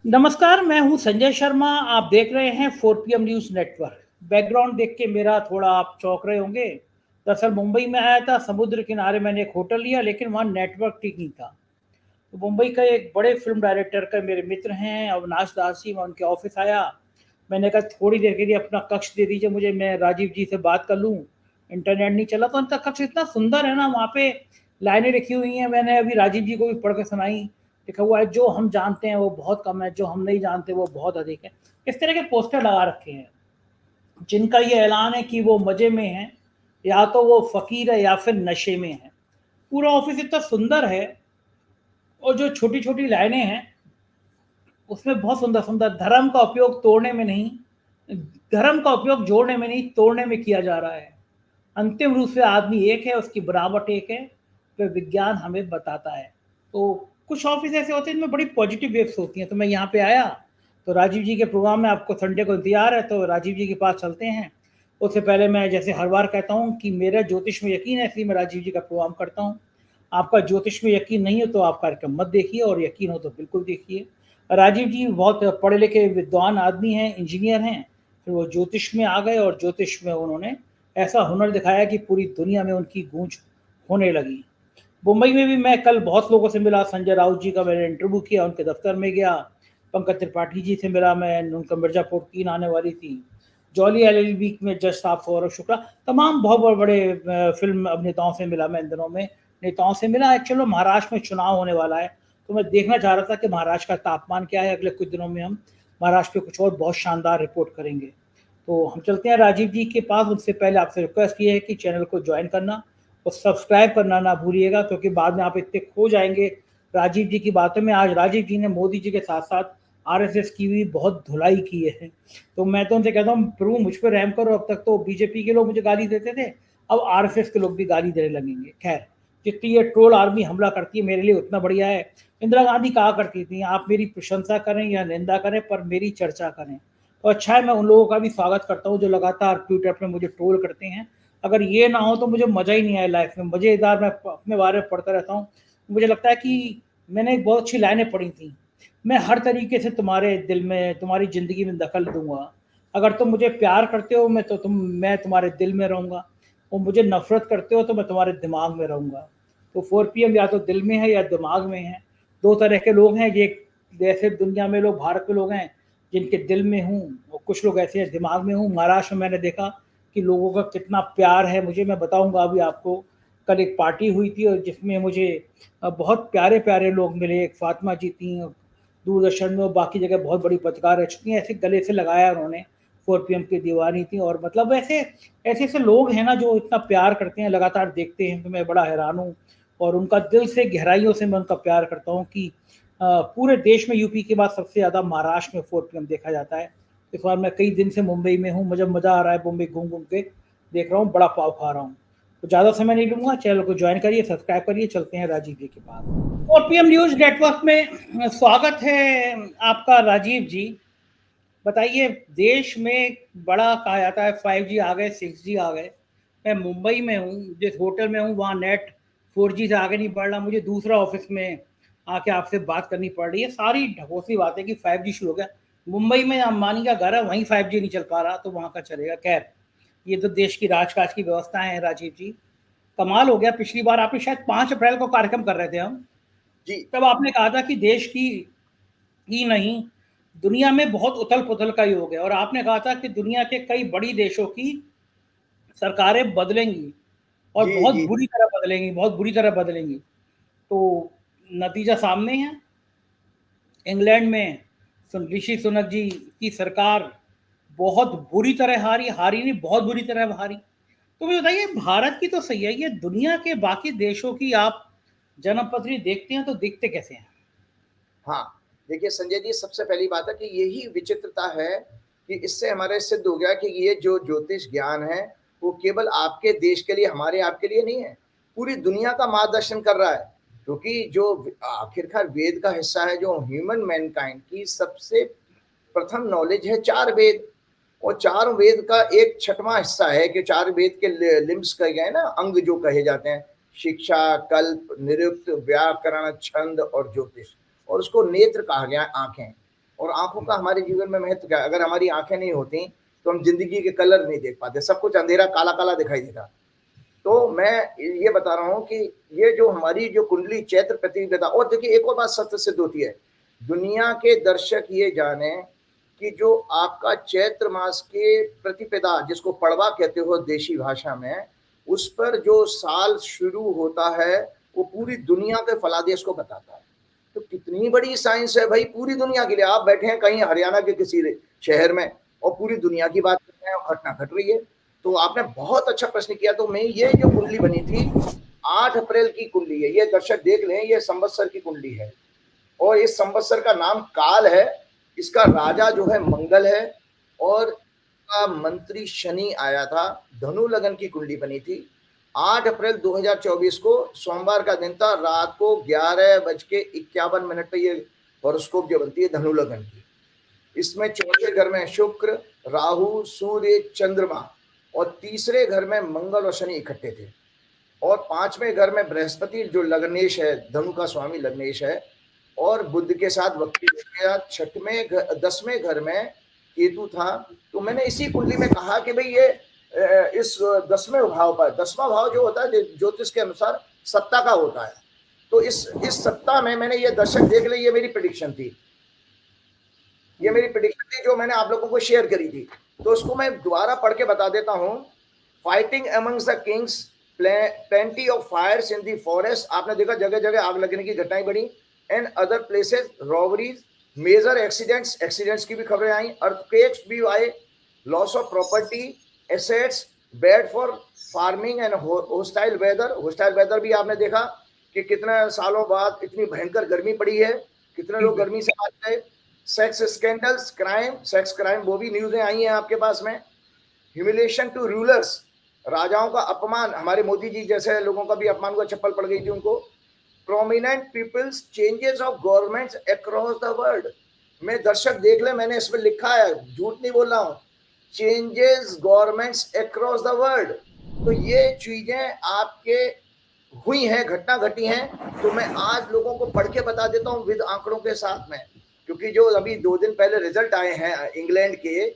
नमस्कार, मैं हूं संजय शर्मा। आप देख रहे हैं 4 PM न्यूज़ नेटवर्क। बैकग्राउंड देख के मेरा थोड़ा आप चौंक रहे होंगे। दरअसल मुंबई में आया था, समुद्र किनारे मैंने एक होटल लिया, लेकिन वहाँ नेटवर्क ठीक नहीं था। तो मुंबई का एक बड़े फ़िल्म डायरेक्टर का मेरे मित्र हैं अविनाश दास जी, मैं उनके ऑफ़िस आया। मैंने कहा थोड़ी देर के लिए अपना कक्ष दे दीजिए मुझे, मैं राजीव जी से बात कर लूँ। इंटरनेट नहीं चला तो उनका कक्ष इतना सुंदर है ना, वहाँ पे लाइनें लिखी हुई हैं, मैंने अभी राजीव जी को भी पढ़ के सुनाई। लिखा हुआ है, जो हम जानते हैं वो बहुत कम है, जो हम नहीं जानते वो बहुत अधिक है। इस तरह के पोस्टर लगा रखे हैं, जिनका ये ऐलान है कि वो मज़े में हैं, या तो वो फ़कीर है या फिर नशे में है। पूरा ऑफ़िस इतना सुंदर है, और जो छोटी-छोटी लाइनें हैं, उसमें बहुत सुंदर-सुंदर, धर्म का उपयोग तोड़ने में नहीं, धर्म का उपयोग जोड़ने में नहीं, तोड़ने में किया जा रहा है। अंतिम रूप से आदमी एक है, उसकी बनावट एक है, तो विज्ञान हमें बताता है। तो कुछ ऑफ़िस ऐसे होते हैं जिनमें बड़ी पॉज़िटिव वेव्स होती हैं, तो मैं यहाँ पे आया, तो राजीव जी के प्रोग्राम में आपको संडे को इंतज़ार है, तो राजीव जी के पास चलते हैं। उससे पहले मैं जैसे हर बार कहता हूँ कि मेरा ज्योतिष में यकीन है, इसलिए मैं राजीव जी का प्रोग्राम करता हूँ। आपका ज्योतिष में यकीन नहीं हो तो आप कार्यक्रम मत देखिए, और यकीन हो तो बिल्कुल देखिए। राजीव जी बहुत पढ़े लिखे विद्वान आदमी हैं, इंजीनियर हैं, फिर वो ज्योतिष में आ गए और ज्योतिष में उन्होंने ऐसा हुनर दिखाया कि पूरी दुनिया में उनकी गूंज होने लगी। मुंबई में भी मैं कल बहुत लोगों से मिला, संजय राउत जी का मैंने इंटरव्यू किया, उनके दफ्तर में गया। पंकज त्रिपाठी जी से मिला मैं, उनका मिर्जापुर 3 आने वाली थी। जॉली एलएलबी में जज साहब सौरभ शुक्ला, तमाम बहुत बड़े बड़े फिल्म अभिनेताओं से मिला मैं इन दिनों में, नेताओं से मिला। एक्चुअली महाराष्ट्र में चुनाव होने वाला है, तो मैं देखना चाह रहा था कि महाराष्ट्र का तापमान क्या है। अगले कुछ दिनों में हम महाराष्ट्र पे कुछ और बहुत शानदार रिपोर्ट करेंगे। तो हम चलते हैं राजीव जी के पास। उससे पहले आपसे रिक्वेस्ट ये है कि चैनल को ज्वाइन करना और सब्सक्राइब करना ना भूलिएगा, क्योंकि बाद में आप इतने खो जाएंगे राजीव जी की बातों में। आज राजीव जी ने मोदी जी के साथ साथ आरएसएस की भी बहुत धुलाई की है। तो मैं तो उनसे कहता हूँ, प्रभु मुझ पर रहम करो। अब तक तो बीजेपी के लोग मुझे गाली देते थे, अब आरएसएस के लोग भी गाली देने लगेंगे। खैर, जितनी ये ट्रोल आर्मी हमला करती है मेरे लिए उतना बढ़िया है। इंदिरा गांधी कहा करती थी, आप मेरी प्रशंसा करें या निंदा करें, पर मेरी चर्चा करें। तो अच्छा है, मैं उन लोगों का भी स्वागत करता हूँ जो लगातार ट्विटर पर मुझे ट्रोल करते हैं। अगर ये ना हो तो मुझे मज़ा ही नहीं आया लाइफ में। मज़ेदार, मैं अपने बारे में पढ़ता रहता हूँ। मुझे लगता है कि मैंने एक बहुत अच्छी लाइनें पढ़ी थी, मैं हर तरीके से तुम्हारे दिल में, तुम्हारी ज़िंदगी में दखल दूंगा। अगर तुम मुझे प्यार करते हो मैं तुम्हारे दिल में रहूँगा, और मुझे नफरत करते हो तो मैं तुम्हारे दिमाग में रहूँगा। तो 4 PM या तो दिल में है या दिमाग में है। दो तरह के लोग हैं। ये जैसे दुनिया में लोग, भारत में लोग हैं जिनके दिल में हूँ, और कुछ लोग ऐसे हैं दिमाग में हूँ। महाराष्ट्र में मैंने देखा कि लोगों का कितना प्यार है मुझे, मैं बताऊंगा अभी आपको। कल एक पार्टी हुई थी और जिसमें मुझे बहुत प्यारे प्यारे लोग मिले। एक फातिमा जी थी, दूरदर्शन में और बाकी जगह बहुत बड़ी पत्रकार रह चुकी हैं, ऐसे गले से लगाया उन्होंने। 4 PM की दीवानी थी, और मतलब ऐसे ऐसे ऐसे लोग हैं ना जो इतना प्यार करते हैं, लगातार देखते हैं, तो मैं बड़ा हैरान हूँ। और उनका दिल से गहराइयों से मैं उनका प्यार करता हूँ कि पूरे देश में यूपी के बाद सबसे ज़्यादा महाराष्ट्र में 4 PM देखा जाता है। इस बार मैं कई दिन से मुंबई में हूँ, मुझे मज़ा आ रहा है मुंबई घूम घूम के, देख रहा हूँ, बड़ा पाव खा रहा हूँ। तो ज़्यादा समय नहीं लूँगा, चैनल को ज्वाइन करिए, सब्सक्राइब करिए। चलते हैं राजीव जी के पास। 4 PM न्यूज़ नेटवर्क में स्वागत है आपका राजीव जी। बताइए, देश में बड़ा कहा जाता है 5G आ गए, 6G आ गए। मैं मुंबई में हूँ, जिस होटल में हूँ वहाँ नेट 4G से आगे नहीं बढ़ रहा। मुझे दूसरा ऑफिस में आके आपसे बात करनी पड़ रही है। सारी ढकोसली बात है कि 5G शुरू हो गया। मुंबई में अंबानी का घर है, वहीं 5G नहीं चल पा रहा, तो वहाँ का चलेगा। खैर, ये तो देश की राजकाज की व्यवस्था है राजीव जी। कमाल हो गया, पिछली बार आपने शायद 5 अप्रैल को कार्यक्रम कर रहे थे हम, जी, तब आपने कहा था कि देश की ही नहीं, दुनिया में बहुत उथल पुथल का योग है, और आपने कहा था कि दुनिया के कई बड़ी देशों की सरकारें बदलेंगी, और जी, बहुत जी, बुरी तरह बदलेंगी, बहुत बुरी तरह बदलेंगी। तो नतीजा सामने है। इंग्लैंड में ऋषि सुनक जी की सरकार बहुत बुरी तरह हारी, हारी नहीं, बहुत बुरी तरह हारी। तो मुझे बताइए, भारत की तो सही है, ये दुनिया के बाकी देशों की आप जन्मपत्री देखते हैं तो दिखते कैसे हैं? हाँ। देखिए संजय जी, सबसे पहली बात है कि यही विचित्रता है कि इससे हमारे सिद्ध हो गया कि ये जो ज्योतिष ज्ञान है, वो केवल आपके देश के लिए, हमारे आपके लिए नहीं है, पूरी दुनिया का मार्गदर्शन कर रहा है। क्योंकि जो आखिरकार वेद का हिस्सा है, जो ह्यूमन मैनकाइंड की सबसे प्रथम नॉलेज है, 4 वेद। और 4 वेद का एक छठवां हिस्सा है कि 4 वेद के लिम्स कहे गए ना, अंग जो कहे जाते हैं, शिक्षा, कल्प, निरुक्त, व्याकरण, छंद और ज्योतिष। और उसको नेत्र कहा गया, आंखें। और आंखों का हमारे जीवन में महत्व क्या है? अगर हमारी आंखें नहीं होती तो हम जिंदगी के कलर नहीं देख पाते, सब कुछ अंधेरा काला काला दिखाई देता। तो मैं ये बता रहा हूं कि ये जो हमारी जो कुंडली चैत्र प्रतिपदा, और देखिए एक और बात सत्य सिद्ध होती है, दुनिया के दर्शक ये जाने कि जो आपका चैत्र मास के प्रतिपदा, जिसको पड़वा कहते हो देशी भाषा में, उस पर जो साल शुरू होता है वो पूरी दुनिया के फलादेश को बताता है। तो कितनी बड़ी साइंस है भाई, पूरी दुनिया के लिए। आप बैठे हैं कहीं हरियाणा के किसी शहर में और पूरी दुनिया की बात कर रहे हैं और घटना घट रही है। तो आपने बहुत अच्छा प्रश्न किया। तो मैं ये जो कुंडली बनी थी 8 अप्रैल की कुंडली है, ये दर्शक देख लें, ये संवत्सर की कुंडली है और इस संवत्सर का नाम काल है, इसका राजा जो है मंगल है और का मंत्री शनि आया था। धनु लगन की कुंडली बनी थी। 8 अप्रैल 2024 को सोमवार का दिन था। रात को 11:51 पे ये हॉरोस्कोप जो बनती है धनु लगन की। इसमें चौथे घर में शुक्र, राहु, सूर्य, चंद्रमा और तीसरे घर में मंगल और शनि इकट्ठे थे और पांचवें घर में बृहस्पति जो लग्नेश है, धनु का स्वामी लग्नेश है, और बुध के साथ वक्री हो गया। 10वें घर में केतु था। तो मैंने इसी कुंडली में कहा कि भाई ये इस 10वें भाव पर, 10वां भाव जो होता है ज्योतिष के अनुसार सत्ता का होता है, तो इस सत्ता में मैंने ये दर्शक देख ले, ये मेरी प्रेडिक्शन थी, ये मेरी प्रेडिक्शन थी जो मैंने आप लोगों को शेयर करी थी। तो उसको मैं दोबारा पढ़ के बता देता हूं। Fighting amongst the kings, plenty of fires in the forest, आपने देखा जगह जगह आग लगने की घटनाएं बढ़ी। And other places robberies, major accidents की भी खबरें आई। अर्थक्वेक्स भी आए, loss of property, assets, bad for farming and hostile weather भी आपने देखा कि कितने सालों बाद इतनी भयंकर गर्मी पड़ी है, कितने लोग गर्मी से मार गए। सेक्स स्कैंडल्स, सेक्स क्राइम, वो भी न्यूज़ें आई हैं आपके पास में। ह्यूमिलेशन टू रूलर्स, राजाओं का अपमान, हमारे मोदी जी जैसे लोगों का भी अपमान हुआ, चप्पल पड़ गई थी उनको। Prominent peoples, changes of governments across the world. मैं दर्शक देख ले, मैंने इसमें लिखा है, झूठ नहीं बोल रहा हूँ, changes governments across the world. तो ये चीजें आपके हुई हैं, घटना घटी हैं। तो मैं आज लोगों को पढ़ के बता देता हूँ विद आंकड़ों के साथ में, क्योंकि जो अभी 2 दिन पहले रिजल्ट आए हैं इंग्लैंड के,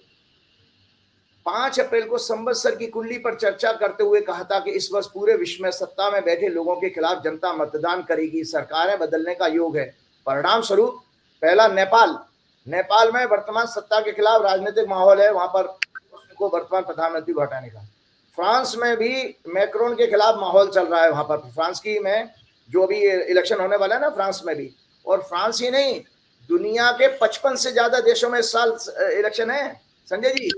5 अप्रैल को संवत्सर की कुंडली पर चर्चा करते हुए कहा था कि इस वर्ष पूरे विश्व में सत्ता में बैठे लोगों के खिलाफ जनता मतदान करेगी, सरकारें बदलने का योग है। परिणाम स्वरूप पहला नेपाल में वर्तमान सत्ता के खिलाफ राजनीतिक माहौल है, वहां पर को वर्तमान प्रधानमंत्री को हटाने का। फ्रांस में भी मैक्रोन के खिलाफ माहौल चल रहा है, वहां पर फ्रांस की में जो भी इलेक्शन होने वाला है ना, फ्रांस में भी। और फ्रांस ही नहीं, दुनिया के 55 से ज्यादा देशों में इस साल इलेक्शन है संजय जी,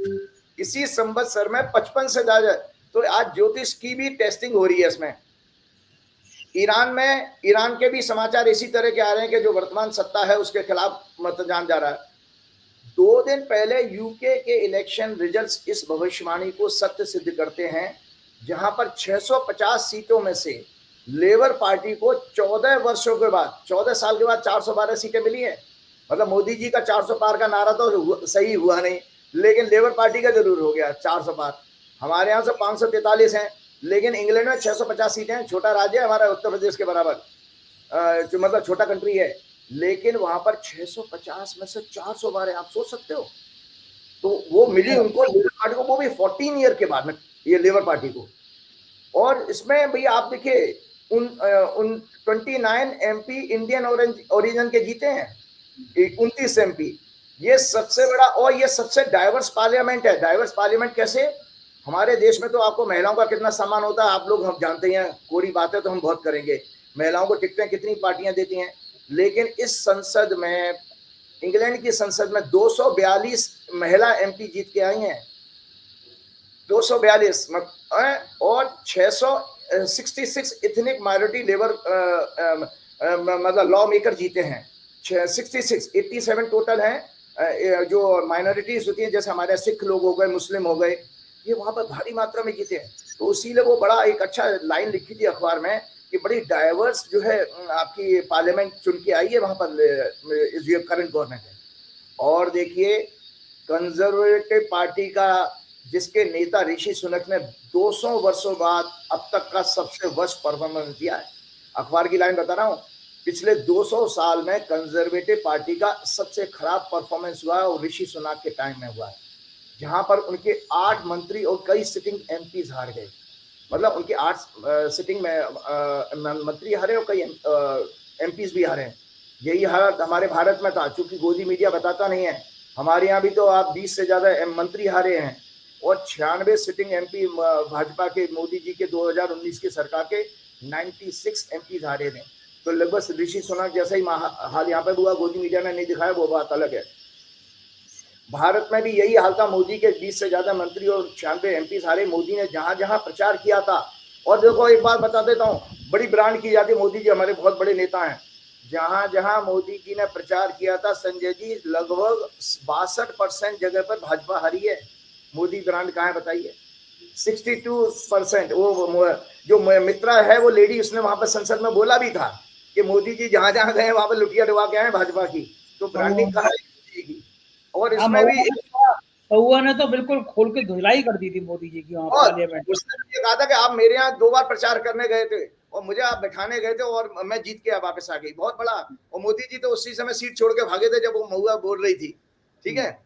इसी संवत्सर में 55 से ज्यादा। तो आज ज्योतिष की भी टेस्टिंग हो रही है इसमें। ईरान के भी समाचार इसी तरह के आ रहे हैं कि जो वर्तमान सत्ता है उसके खिलाफ मतदान जा रहा है। 2 दिन पहले यूके के इलेक्शन रिजल्ट्स इस भविष्यवाणी को सत्य सिद्ध करते हैं, जहां पर 650 सीटों में से लेबर पार्टी को 14 वर्षों के बाद, 14 साल के बाद 412 सीटें मिली है। मतलब मोदी जी का 400 पार का नारा तो सही हुआ नहीं, लेकिन लेबर पार्टी का जरूर हो गया 400 पार। हमारे यहाँ से 543 हैं, लेकिन इंग्लैंड में 650 सीटें हैं। छोटा राज्य है हमारा, उत्तर प्रदेश के बराबर, जो मतलब छोटा कंट्री है, लेकिन वहां पर 650 में से 412, आप सोच सकते हो। तो वो मिली उनको, लेबर पार्टी को, वो भी 14 ईयर के बाद में, ये लेबर पार्टी को। और इसमें भैया आप देखिए उन 29 एमपी इंडियन ओरिजिन के जीते हैं, 29 एमपी। ये सबसे बड़ा और ये सबसे डाइवर्स पार्लियामेंट है। डाइवर्स पार्लियामेंट कैसे? हमारे देश में तो आपको महिलाओं का कितना सम्मान होता है आप लोग हम जानते हैं, कोरी बातें तो हम बहुत करेंगे, महिलाओं को टिकटें कितनी पार्टियां देती हैं। लेकिन इस संसद में, इंग्लैंड की संसद में 242 महिला एमपी जीत के आई हैं, 242, और 666 इथनिक माइनॉरिटी लेबर मतलब लॉ मेकर जीते हैं। 87 टोटल हैं जो माइनॉरिटीज होती हैं, जैसे हमारे सिख लोग हो गए, मुस्लिम हो गए, ये वहां पर भारी मात्रा में जीते हैं। तो इसीलिए वो बड़ा एक अच्छा लाइन लिखी थी अखबार में कि बड़ी डाइवर्स जो है आपकी पार्लियामेंट चुन के आई है वहां पर करंट गवर्नमेंट है। और देखिए कंजर्वेटिव पार्टी का जिसके नेता ऋषि सुनक ने 200 वर्षों बाद अब तक का सबसे वर्स्ट परफॉर्मेंस दिया है। अखबार की लाइन बता रहा हूँ, पिछले 200 साल में कंजर्वेटिव पार्टी का सबसे खराब परफॉर्मेंस हुआ है, और ऋषि सुनाक के टाइम में हुआ है, जहां पर उनके 8 मंत्री और कई सिटिंग एमपीज हार गए। मतलब उनके 8 सिटिंग में मंत्री हारे और कई एमपीज भी हारे। यही हालत हमारे भारत में था, चूंकि गोदी मीडिया बताता नहीं है। हमारे यहाँ भी तो आप 20 से ज्यादा मंत्री हारे हैं, और 96 सिटिंग एमपी भाजपा के, मोदी जी के 2019 की सरकार के 96 एमपीज हारे थे। तो लगभग ऋषि सुनाक जैसा ही हाल यहाँ पे हुआ, गोदी मीडिया ने नहीं दिखाया, वो बात अलग है। भारत में भी यही हाल था, मोदी के 20 से ज्यादा मंत्री और 96 एमपी हारे। मोदी ने जहां जहां प्रचार किया था, और देखो एक बात बता देता हूँ, बड़ी ब्रांड की जाती है, मोदी जी हमारे बहुत बड़े नेता हैं, जहां जहां मोदी जी ने प्रचार किया था संजय जी, लगभग 62% जगह पर भाजपा हारी है। मोदी ब्रांड कहाँ है बताइए? 62%। वो जो मित्रा है वो लेडी, उसने वहां पर संसद में बोला भी था कि मोदी जी जहां जहां गए वहां पर लुटिया डुबा के आए भाजपा की। तो ब्रांडिंग कहाँ है मोदी की? और इसमें भी पहुआ ने तो बिल्कुल खोल के धुलाई कर दी थी मोदी जी की वहां पार्लियामेंट। उसने ये कहा था कि आप मेरे यहाँ 2 बार प्रचार करने गए थे और मुझे आप बैठाने गए थे और मैं जीत के वापस आ गई, बहुत बड़ा। और मोदी जी तो उसी समय सीट छोड़ के भागे थे जब वो महुआ बोल रही थी। ठीक है,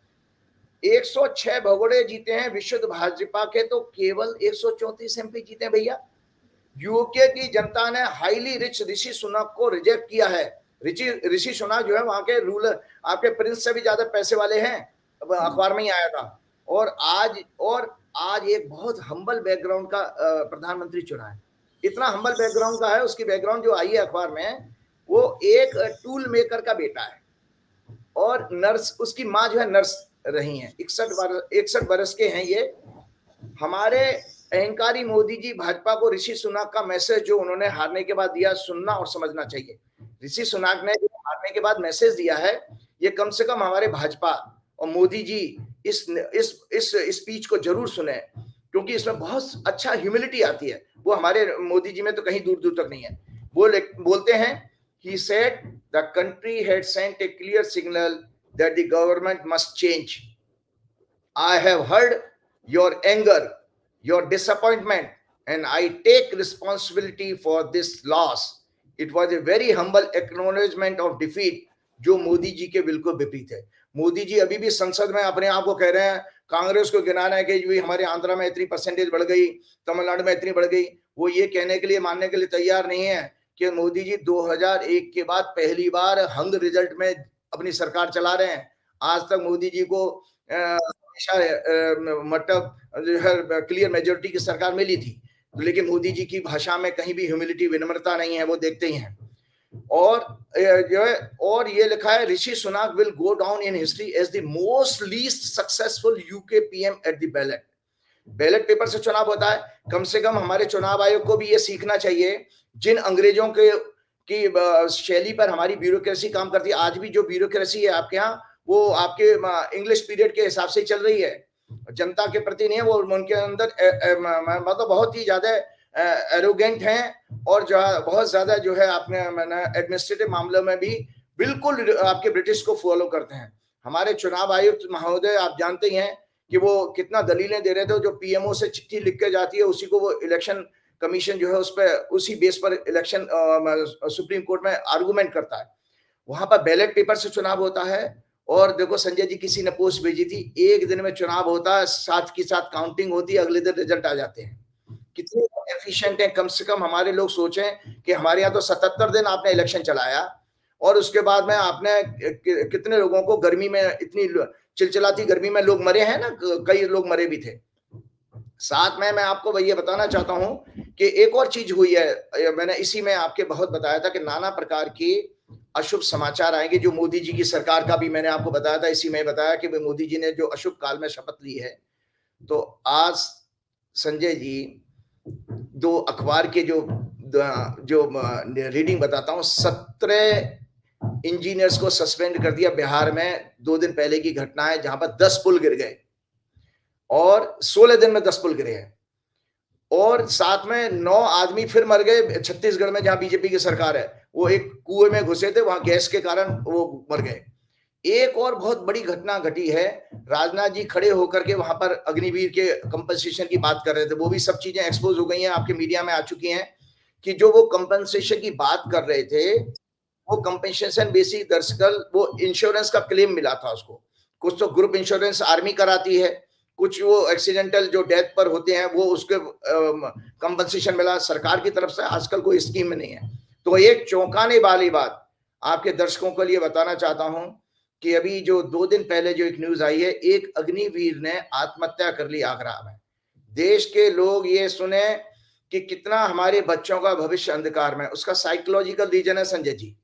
106 भगोड़े जीते हैं विशुद्ध भाजपा के, तो केवल 134 एमपी जीते हैं भैया। यूके की जनता ने हाईली रिच ऋषि सुनाक को रिजेक्ट किया है। ऋषि सुनाक जो है वहां के रूलर, आपके प्रिंस से भी ज्यादा पैसे वाले हैं, अखबार में ही आया था। और आज एक बहुत हम्बल बैकग्राउंड का प्रधानमंत्री चुना है। इतना हम्बल बैकग्राउंड का है, उसकी बैकग्राउंड जो आई है अखबार में, वो एक टूल मेकर का बेटा है, और नर्स, उसकी माँ जो है नर्स रही हैं। 61 बरस के हैं ये। हमारे अहंकारी मोदी जी भाजपा को ऋषि सुनाक का मैसेज जो उन्होंने हारने के बाद दिया, सुनना और समझना चाहिए। ऋषि सुनाक ने जो हारने के बाद मैसेज दिया है, ये कम से कम हमारे भाजपा और मोदी जी इस स्पीच को जरूर सुने, क्योंकि इसमें बहुत अच्छा ह्यूमिलिटी आती है। वो हमारे मोदी जी में तो कहीं दूर दूर तक नहीं है। वो बोलते हैं, he said the country had sent a clear signal that the government must change. I have heard your anger, your disappointment, and I take responsibility for this loss. It was a very humble acknowledgement of defeat, जो मोदी जी के बिल्कुल विपरीत है। मोदी जी अभी भी संसद में अपने आप को कह रहे हैं, कांग्रेस को गिनाना है कि हमारे आंध्र में इतनी परसेंटेज बढ़ गई, तमिलनाडु में इतनी बढ़ गई। वो ये कहने के लिए, मानने के लिए तैयार नहीं है कि मोदी जी 2001 के बाद पहली बार हंग रिजल्ट में अपनी सरकार चला रहे हैं। आज तक मोदी जी को मतलब जो है क्लियर मेजोरिटी की सरकार मिली थी, लेकिन मोदी जी की भाषा में कहीं भी ह्यूमिलिटी, विनम्रता नहीं है, वो देखते ही हैं। और जो है, और ये लिखा है, Rishi Sunak will go down in history as the most least successful UK PM at the ballot paper से चुनाव होता है। कम से कम हमारे चुनाव आयोग को भी ये सीखना चाहिए, जिन अंग्रेजों के की शैली पर हमारी ब्यूरोक्रेसी काम करती है। आज भी जो ब्यूरोक्रेसी है आपके यहाँ, वो आपके इंग्लिश पीरियड के हिसाब से चल रही है, जनता के प्रति नहीं है। वो उनके अंदर मतलब बहुत ही ज्यादा एरोगेंट हैं, और जो बहुत ज्यादा जो है आपने एडमिनिस्ट्रेटिव मामलों में भी बिल्कुल आपके ब्रिटिश को फॉलो करते हैं। हमारे चुनाव आयुक्त महोदय आप जानते ही हैं कि वो कितना दलीलें दे रहे थे। जो पीएमओ से चिट्ठी लिख के जाती है, उसी को वो इलेक्शन कमीशन जो है उस पर, उसी बेस पर इलेक्शन सुप्रीम कोर्ट में आर्गुमेंट करता है। वहां पर बैलेट पेपर से चुनाव होता है। और देखो संजय जी, किसी ने पोस्ट भेजी थी, एक दिन में चुनाव होता है, साथ की साथ काउंटिंग होती है, अगले दिन रिजल्ट आ जाते हैं। कितने एफिशिएंट है। कम से कम हमारे लोग सोचें कि हमारे यहाँ तो 77 दिन आपने इलेक्शन चलाया, और उसके बाद में आपने कितने लोगों को गर्मी में, इतनी चिलचिलाती गर्मी में लोग मरे हैं ना, कई लोग मरे भी थे। साथ में मैं आपको ये बताना चाहता हूं कि एक और चीज हुई है। मैंने इसी में आपके बहुत बताया था कि नाना प्रकार की अशुभ समाचार आएंगे। जो मोदी जी की सरकार का भी मैंने आपको बताया था, इसी में बताया कि मोदी जी ने जो अशुभ काल में शपथ ली है। तो आज संजय जी, 2 अखबार के जो रीडिंग बताता हूं, 17 इंजीनियर्स को सस्पेंड कर दिया बिहार में। 2 दिन पहले की घटना है, जहां पर 10 पुल गिर गए, और 16 दिन में 10 पुल गिरे हैं। और साथ में 9 आदमी फिर मर गए छत्तीसगढ़ में, जहां बीजेपी की सरकार है। वो एक कुएं में घुसे थे, वहां गैस के कारण वो मर गए। एक और बहुत बड़ी घटना घटी है, राजनाथ जी खड़े होकर के वहां पर अग्निवीर के कंपनसेशन की बात कर रहे थे। वो भी सब चीजें एक्सपोज हो गई हैं, आपके मीडिया में आ चुकी हैं, कि जो वो कंपनसेशन की बात कर रहे थे, वो कंपेंसेशन बेसिक दरअसल वो इंश्योरेंस का क्लेम मिला था उसको। कुछ तो ग्रुप इंश्योरेंस आर्मी कराती है, कुछ वो एक्सीडेंटल जो डेथ पर होते हैं वो उसके कंपनसेशन मिला सरकार की तरफ से। आजकल कोई स्कीम में नहीं है। तो एक चौंकाने वाली बात आपके दर्शकों के लिए बताना चाहता हूं कि अभी जो 2 दिन पहले जो एक न्यूज आई है, एक अग्निवीर ने आत्महत्या कर ली आगरा में। देश के लोग ये सुने कि कितना हमारे बच्चों का भविष्य अंधकार में। उसका साइकोलॉजिकल रीजन है संजय जी।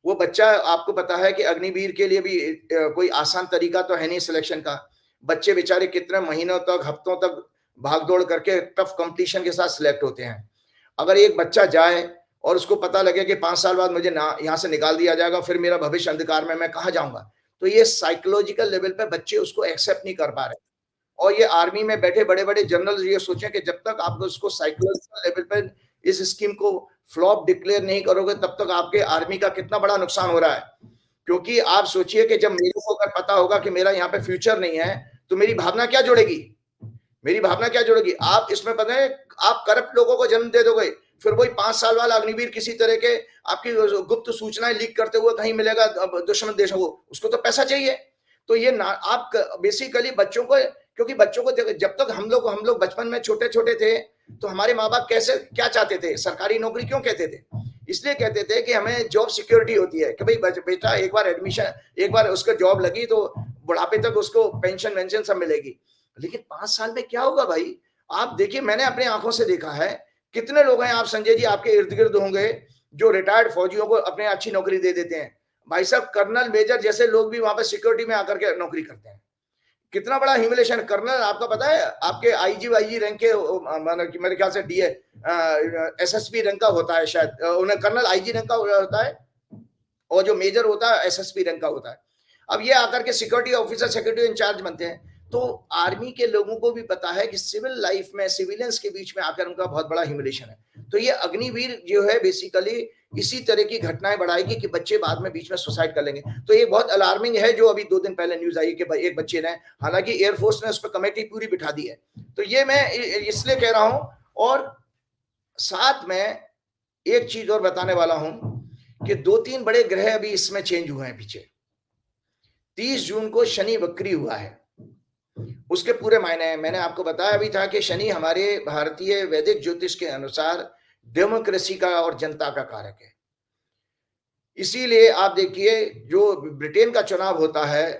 वो बच्चा, आपको पता है कि अग्निवीर के लिए भी कोई आसान तरीका तो है नहीं सिलेक्शन का। बच्चे बेचारे कितने महीनों तक, हफ्तों तक भाग-दौड़ करके टफ कॉम्पिटिशन के साथ सिलेक्ट होते हैं। अगर एक बच्चा जाए और उसको पता लगे कि 5 साल बाद मुझे ना यहाँ से निकाल दिया जाएगा, फिर मेरा भविष्य अंधकार में, मैं कहाँ जाऊँगा? तो ये साइकोलॉजिकल लेवल पे बच्चे उसको एक्सेप्ट नहीं कर पा रहे। और ये आर्मी में बैठे बड़े-बड़े जनरल्स ये सोचें कि जब तक आप उसको साइकोलॉजिकल लेवल पे इस स्कीम को फ्लॉप डिक्लेयर नहीं करोगे, तब तक आपके आर्मी का कितना बड़ा नुकसान हो रहा है। क्योंकि आप सोचिए कि जब मेरे को अगर पता होगा कि मेरा यहाँ पे फ्यूचर नहीं है, तो मेरी भावना क्या जुड़ेगी? मेरी भावना क्या जुड़ेगी? आप इसमें पता है, आप करप्ट लोगों को जन्म दे दोगे। फिर वही 5 साल वाला अग्निवीर किसी तरह के आपकी गुप्त सूचनाएं लीक करते हुए कहीं मिलेगा दुश्मन देशों को, उसको तो पैसा चाहिए। तो ये ना आप बेसिकली बच्चों को, क्योंकि बच्चों को जब तक हम लोग बचपन में छोटे-छोटे थे, तो हमारे माँ-बाप कैसे क्या चाहते थे? सरकारी नौकरी क्यों कहते थे? इसलिए कहते थे कि हमें जॉब सिक्योरिटी होती है कि भाई बेटा एक बार उसका जॉब लगी तो बुढ़ापे तक उसको पेंशन-वेंशन सब मिलेगी। लेकिन 5 साल में क्या होगा भाई? आप देखिए, मैंने अपनी आंखों से देखा है, कितने लोग हैं, आप संजय जी आपके इर्द-गिर्द होंगे, जो रिटायर्ड फौजियों को अपने अच्छी नौकरी दे देते हैं। भाई साहब, कर्नल, मेजर जैसे लोग भी वहां पे सिक्योरिटी में आकर के नौकरी करते हैं। कितना बड़ा ह्यूमिलेशन। कर्नल, आपको पता है, आपके आईजी वाईजी रैंक के मेरे ख्याल से डीए एसएसपी रैंक का होता है शायद, उन्हें कर्नल आईजी रैंक का होता है, और जो मेजर होता है एसएसपी रैंक का होता है। अब ये आकर के सिक्योरिटी ऑफिसर, सिक्योरिटी इंचार्ज बनते हैं। तो आर्मी के लोगों को भी पता है कि सिविल लाइफ में, सिविलियंस के बीच में आकर उनका बहुत बड़ा ह्यूमिलेशन है। तो ये अग्निवीर जो है बेसिकली इसी तरह की घटनाएं बढ़ाएगी कि बच्चे बाद में बीच में सुसाइड कर लेंगे। तो ये बहुत अलार्मिंग है जो अभी 2 दिन पहले न्यूज आई कि एक बच्चे ने, हालांकि एयरफोर्स ने उस पर कमेटी पूरी बिठा दी है। तो ये मैं इसलिए कह रहा हूं। और साथ में एक चीज और बताने वाला हूं कि 2-3 बड़े ग्रह अभी इसमें चेंज हुए हैं पीछे। 30 जून को शनि वक्री हुआ है, उसके पूरे मायने हैं। मैंने आपको बताया भी था कि शनि हमारे भारतीय वैदिक ज्योतिष के अनुसार डेमोक्रेसी का और जनता का कारक है। इसीलिए आप देखिए, जो ब्रिटेन का चुनाव होता है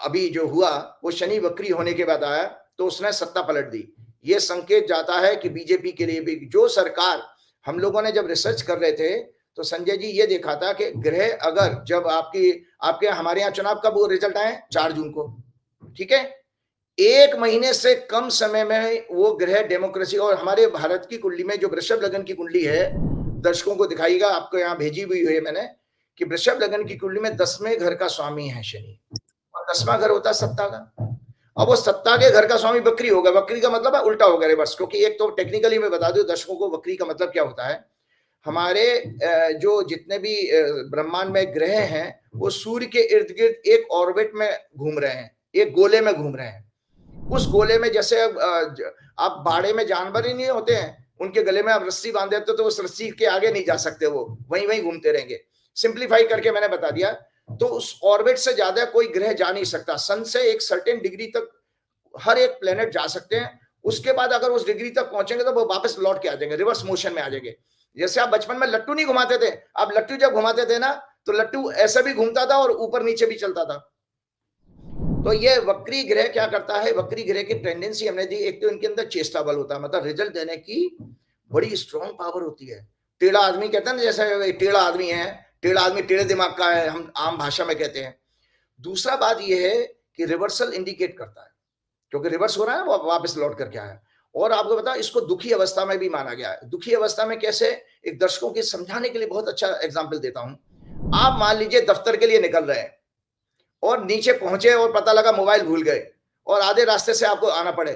अभी जो हुआ, वो शनि वक्री होने के बाद आया, तो उसने सत्ता पलट दी। ये संकेत जाता है कि बीजेपी के लिए भी, जो सरकार, हम लोगों ने जब रिसर्च कर रहे थे तो संजय जी ये देखा था कि ग्रह अगर जब आपके हमारे यहाँ चुनाव कब वो रिजल्ट आए, 4 जून को, ठीक है, 1 महीने से कम समय में वो ग्रह डेमोक्रेसी। और हमारे भारत की कुंडली में जो वृषभ लगन की कुंडली है, दर्शकों को दिखाइएगा, आपको यहाँ भेजी हुई है मैंने, कि वृषभ लगन की कुंडली में 10वें घर का स्वामी है शनि, और 10वां घर होता है सत्ता का। अब वो सत्ता के घर का स्वामी वक्री होगा। वक्री का मतलब है उल्टा होगा, रिवर्स। क्योंकि एक तो टेक्निकली मैं बता दूं दर्शकों को, वक्री का मतलब क्या होता है। हमारे जो जितने भी ब्रह्मांड में ग्रह हैं, वो सूर्य के इर्द गिर्द एक ऑर्बिट में घूम रहे हैं, एक गोले में घूम रहे हैं। उस गोले में जैसे आप बाड़े में जानवर ही नहीं होते हैं, उनके गले में आप रस्सी बांध देते तो उस रस्सी के आगे नहीं जा सकते, वो वहीं वहीं घूमते रहेंगे। सिंप्लीफाई करके मैंने बता दिया। तो उस ऑर्बिट से ज्यादा कोई ग्रह जा नहीं सकता। सन से एक सर्टेन डिग्री तक हर एक प्लेनेट जा सकते हैं। उसके बाद अगर उस डिग्री तक पहुंचेंगे तो वो वापस लौट के आ जाएंगे, रिवर्स मोशन में आ जाएंगे। जैसे आप बचपन में लट्टू नहीं घुमाते थे, आप लट्टू जब घुमाते थे ना, तो लट्टू ऐसे भी घूमता था और ऊपर नीचे भी चलता था। तो ये वक्री ग्रह क्या करता है, वक्री ग्रह की टेंडेंसी हमने दी, एक तो इनके अंदर चेष्टा बल होता है, मतलब रिजल्ट देने की बड़ी स्ट्रॉन्ग पावर होती है। टेढ़ा आदमी कहते हैं ना, जैसे टेढ़ा आदमी है, टेढ़ा आदमी टेढ़े दिमाग का है, हम आम भाषा में कहते हैं। दूसरा बात यह है कि रिवर्सल इंडिकेट करता है, क्योंकि रिवर्स हो रहा है, वो वापस लौट करके आया। और आपको पता, इसको दुखी अवस्था में भी माना गया है। दुखी अवस्था में कैसे, एक दर्शकों के समझाने के लिए बहुत अच्छा एग्जाम्पल देता हूं। आप मान लीजिए दफ्तर के लिए निकल रहे हैं और नीचे पहुंचे और पता लगा मोबाइल भूल गए और आधे रास्ते से आपको आना पड़े,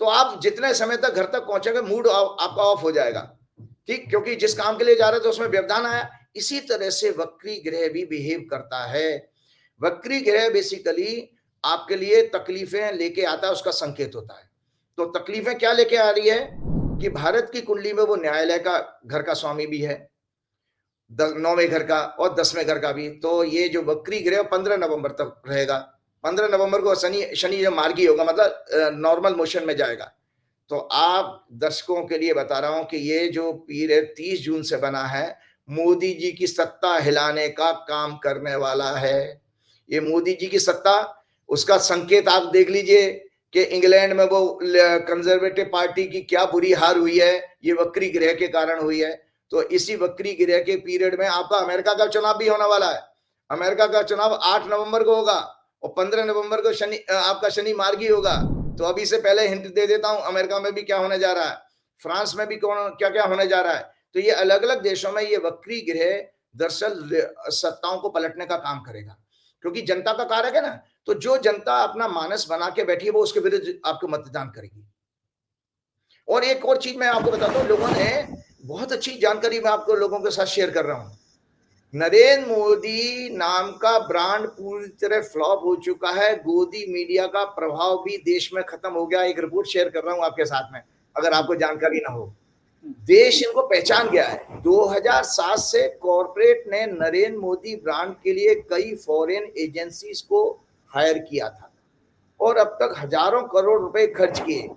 तो आप जितने समय तक घर तक पहुंचेंगे मूड आपका ऑफ हो जाएगा, ठीक, क्योंकि जिस काम के लिए जा रहे थे उसमें व्यवधान आया। इसी तरह से वक्री ग्रह भी बिहेव करता है। वक्री ग्रह बेसिकली आपके लिए तकलीफें लेके आता है, उसका संकेत होता है। तो तकलीफें क्या लेके आ रही है कि भारत की कुंडली में वो न्यायालय का घर का स्वामी भी है, 9वें घर का और 10वें घर का भी। तो ये जो वक्री ग्रह 15 नवंबर तक रहेगा। 15 नवंबर को शनि जब मार्गी होगा, मतलब नॉर्मल मोशन में जाएगा। तो आप दर्शकों के लिए बता रहा हूं कि ये जो पीरियड 30 जून से बना है, मोदी जी की सत्ता हिलाने का काम करने वाला है। ये मोदी जी की सत्ता, उसका संकेत आप देख लीजिए कि इंग्लैंड में वो कंजर्वेटिव पार्टी की क्या बुरी हार हुई है, ये वक्री ग्रह के कारण हुई है। तो इसी वक्री ग्रह के पीरियड में आपका अमेरिका का चुनाव भी होने वाला है। अमेरिका का चुनाव 8 नवंबर को होगा और 15 नवंबर को आपका शनि मार्गी होगा। तो अभी से पहले हिंट दे देता हूं, अमेरिका में भी क्या होने जा रहा है, फ्रांस में भी क्या क्या होने जा रहा है। तो ये अलग अलग देशों में ये वक्री ग्रह दरअसल सत्ताओं को पलटने का काम करेगा, क्योंकि जनता का कारक है ना। तो जो जनता अपना मानस बना के बैठी है, वो उसके विरुद्ध आपको मतदान करेगी। और एक और चीज मैं आपको बताता हूँ, लोगों ने बहुत अच्छी जानकारी मैं आपको लोगों के साथ शेयर कर रहा हूँ। नरेंद्र मोदी नाम का ब्रांड पूरी तरह फ्लॉप हो चुका है। गोदी मीडिया का प्रभाव भी देश में खत्म हो गया। एक रिपोर्ट शेयर कर रहा हूं आपके साथ में, अगर आपको जानकारी ना हो। देश इनको पहचान गया है। 2007 से कॉर्पोरेट ने नरेंद्र मोदी ब्रांड के लिए कई फॉरेन एजेंसीज को हायर किया था और अब तक हजारों करोड़ रुपए खर्च किए।